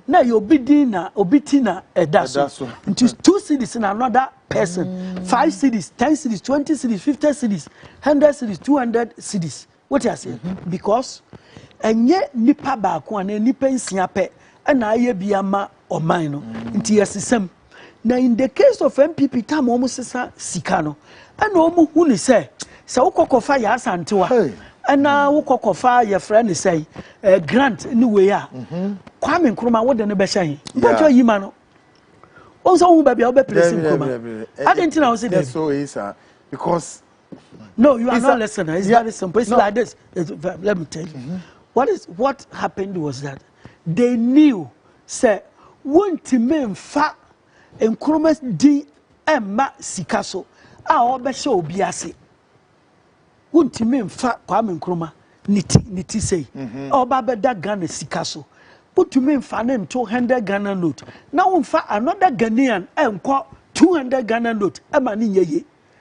na you obidi na obiti na edaso into 2 cedis in another person 5 cedis 10 cedis 20 cedis 50 cedis 100 cedis 200 cedis what you say because enye nipa bako ana nipa nsia pe na aye bia ma oman no nti yesesem na in the case of MPP tam omo sesa sika no ana omo hu ni se ukokofa ya asantewa ana ukokofa your friend say grant ni we ya Kwame Nkrumah wo de ne be hyan mpacho yima no Also, who baby, I'll be placing Nkrumah. I didn't know. Yes, so is because. No, you are not listening. It's very simple. It's like this. Let me tell you. What happened was that they knew, say, want to men fat and Nkrumah's D and Ma Sikaso. Our best show biasi. Want to men fat Kwame Nkrumah niti say. Our baba that Ghana Sikaso. Put to me fan 200 Ghana note. Now on fa another Ghanaian and call 200 Ghana note.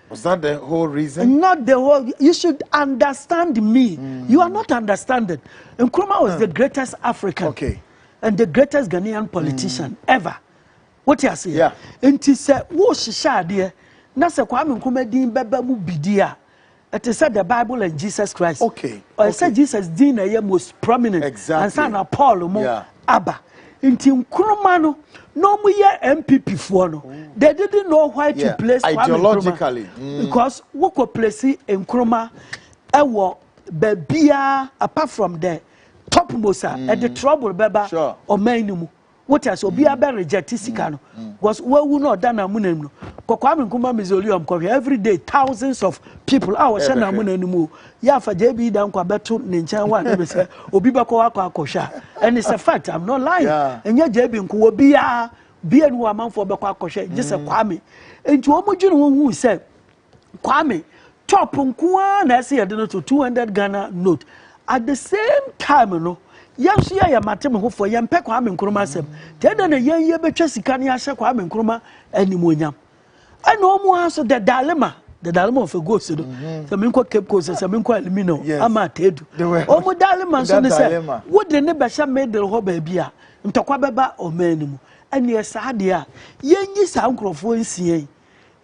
Was that the whole reason? Not the whole. You should understand me. You are not understanding. Nkrumah was the greatest African and the greatest Ghanaian politician ever. What you say? Yeah. And he said, "Wo shisha dear." Na se Kwame Nkrumah din beba mu bidia. It is said the Bible and Jesus Christ. Okay. Or it said Jesus din na most prominent. Exactly. And son of Paul mo Abba. Inti Nkrumah no mu ye MPP for no. They didn't know why to place ideologically because we could place Nkrumah ewo bebia apart from the top mosa at the trouble beba or main what has obia be reject sikano was we will not done amunem no Kwame Nkrumah mausoleum ko every day thousands of people our shana amunem mu ya fa JB dan kwa beto ne nchan wa na be say obi bako akosha and it's a fact I'm not lying and ya JB nko obia bia no amanfo beko akosha just Kwame enti omo dwene hu say Kwame top nko na say yede no to 200 Ghana note at the same time no yes ya matem ho for yem pe Kwame Nkrumah asem tede na yen ye betwa sika ne ahye Kwame Nkrumah animonyam ana omo aso the dilemma of a ghost do so me nko Cape Coast so me nko Alumino ama tedu omo dilemma so ne say wo de ne be hye middle ho ba bia ntokwa beba o manimu ane esa de a yenyi sa nkrofo nsie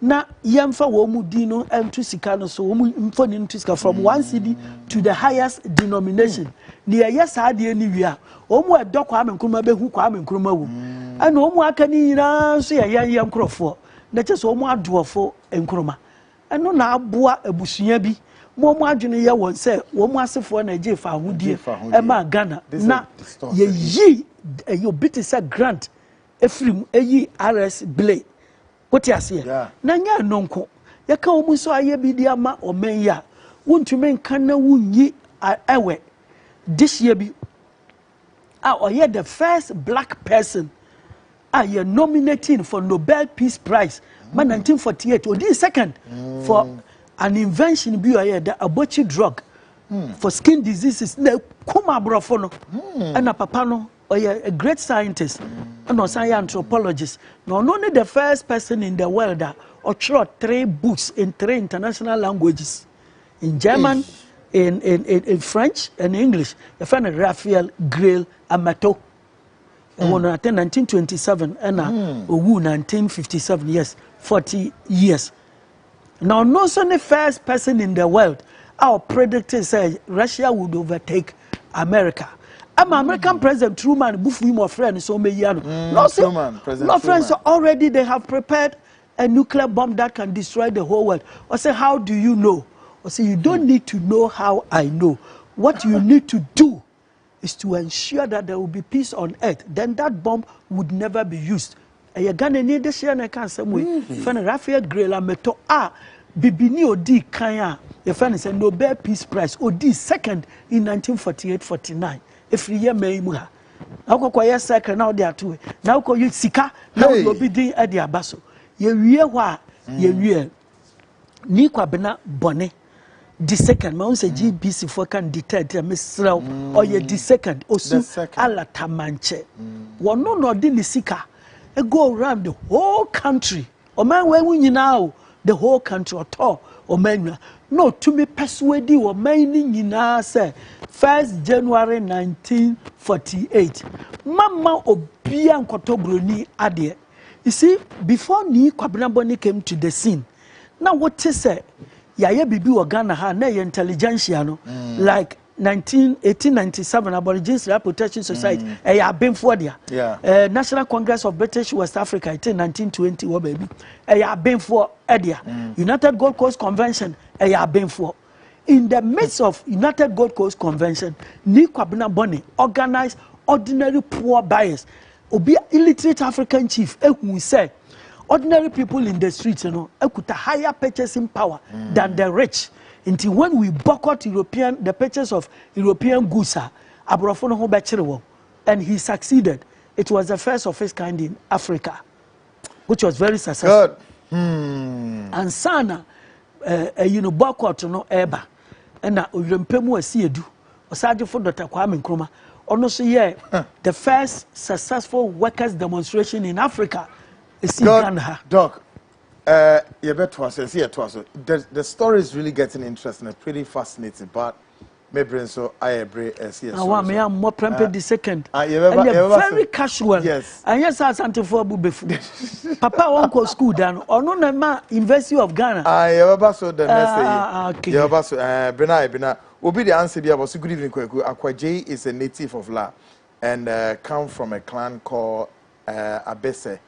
na yemfa wo mu din no entu sika no so wo mu mfoni entu sika from 1 cedi to the highest denomination ni yesa de ni wi a wo mu edo Kwame Nkrumah behu Kwame Nkrumah wu ana wo mu aka ni nyina so ye nkrofo na che so wo mu adofo Nkrumah eno na aboa abusua bi mo mu adwene ye won se wo mu asefo na je fa hodie e ma Ghana na ye yi you bit is a grant efrim eyi RS Blay what you say na nya nonko ye ka wo mu so aye bi dia ma omen ya wontume nkan na wunyi ewe this year bi or the first black person you're nominating for Nobel Peace Prize 1948 or the second for an invention be the abortion drug for skin diseases na kuma brofono and a papano or a great scientist and also an anthropologist no only the first person in the world that wrote 3 books in 3 international languages in German in French and English the friend Raphael Grail Amato and 1927 and 1957 yes 40 years now no so the first person in the world our predictor said Russia would overtake America. I'm American President Truman bufu my friend so me yano no friends already they have prepared a nuclear bomb that can destroy the whole world. I say how do you know? I say you don't need to know how I know. What you need to do is to ensure that there will be peace on earth. Then that bomb would never be used. And you're gonna need this year and I can't say way. Friend Raphael Grela Meto Bibini Odi Kanya. Your friend is a Nobel Peace Prize. Odi second in 1948-49. If you hear me, now go quiet second now they are two. Now go you sika. Now you be doing at the abaso. You real wa you ni kwa bena bone. The second, my own say GBC for can detect a misrow or ye the second osu ala tamanche. One no dini sika. E go around the whole country. O man where we now the whole country or to or man no to me persuade or man na say 1st January 1948. Mama obia nkotobroni ade. You see, before ni Kwabena came to the scene. Now what is say? Yaye bibi wa Ghana ha na ye intelligentsia no like 1897 Aborigines Protection Society ya benfo dia National Congress of British West Africa 1920 wo baby ya benfo dia United Gold Coast Convention ya benfo in the midst of United Gold Coast Convention ni Kwabena Boni organized ordinary poor buyers obi illiterate African chief ehun say ordinary people in the streets, you know, could a higher purchasing power than the rich. Until when we boycott the purchase of European goods, and he succeeded. It was the first of its kind in Africa, which was very successful. Good. And Sana, you know, boycott no eba, and na Umpemu Asiedu, Osaji for Dr. Kwame Nkrumah. Also, yeah, the first successful workers' demonstration in Africa is in Ghana. Doc, you bet to us, the story is really getting interesting. It's pretty fascinating, but maybe so I agree. I want me more prempeh the second. And you're very casual. Yes. And yes, I sent for Bubefu. Papa won't go school down. Or no, Nema University of Ghana. I ever saw the message. You ever saw Bena. Will be the answer. Be about good evening, Kweku. Akwaje is a native of La, and come from a clan called Abese.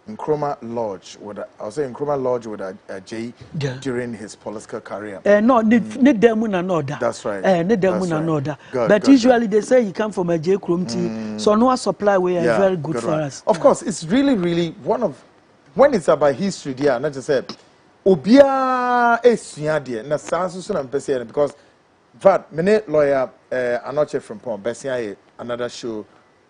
Nkrumah Lodge with Nkrumah Lodge with a J during his political career. No, that's right. But usually they say he come from a J Krumti, so no supply way is very good for us. Of course, it's really one of when it's about history, dear. Not just say Obia Esuya dear. Na sansu so na mpese because that many lawyer Anoche from Pom Besia another show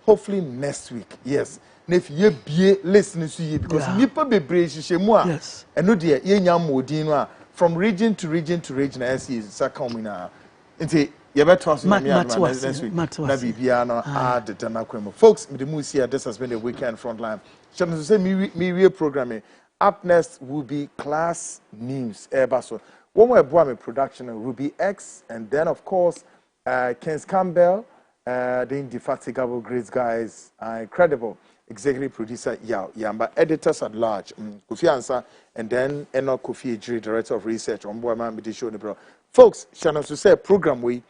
hopefully next week. Yes. If you be listening to you because nipa bebre hihye mu a eno de ye nya modin no from region to region to region as is sakamina nti ye beto so me next week na bibia no add the nakwemo folks me the mu see this has been the weekend frontline so say me programming up next will be class news so one more boy me production Ruby X and then of course Kens Campbell the indefatigable great guys incredible executive producer Yamba, editors at large, Kofi Ansa, and then Enoch Kofi Ejiri, director of research on Boy Man Show. Folks, channel to say program we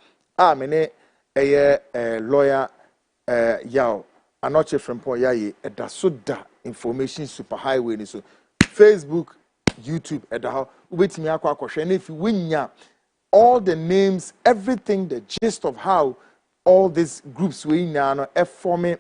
mene a lawyer Yao Anoche from Poyaye at Dasoda information superhighway so Facebook, YouTube at the how wait me and if you win all the names, everything, the gist of how all these groups we now forming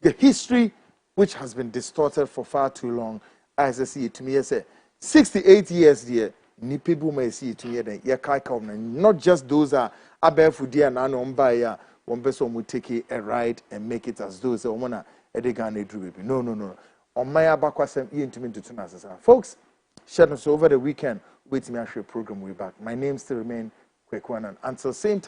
the history which has been distorted for far too long, as I see it to me, I say 68 years dear, ni people may see it to me then not just those are abefu dear and umbaya, one person will take a ride and make it as those wanna edegane drew baby. No. On my abakwasem intimate to us. Folks, shut us over the weekend. Wait me actually program way back. My name still remain Kwekwanan. Until same time.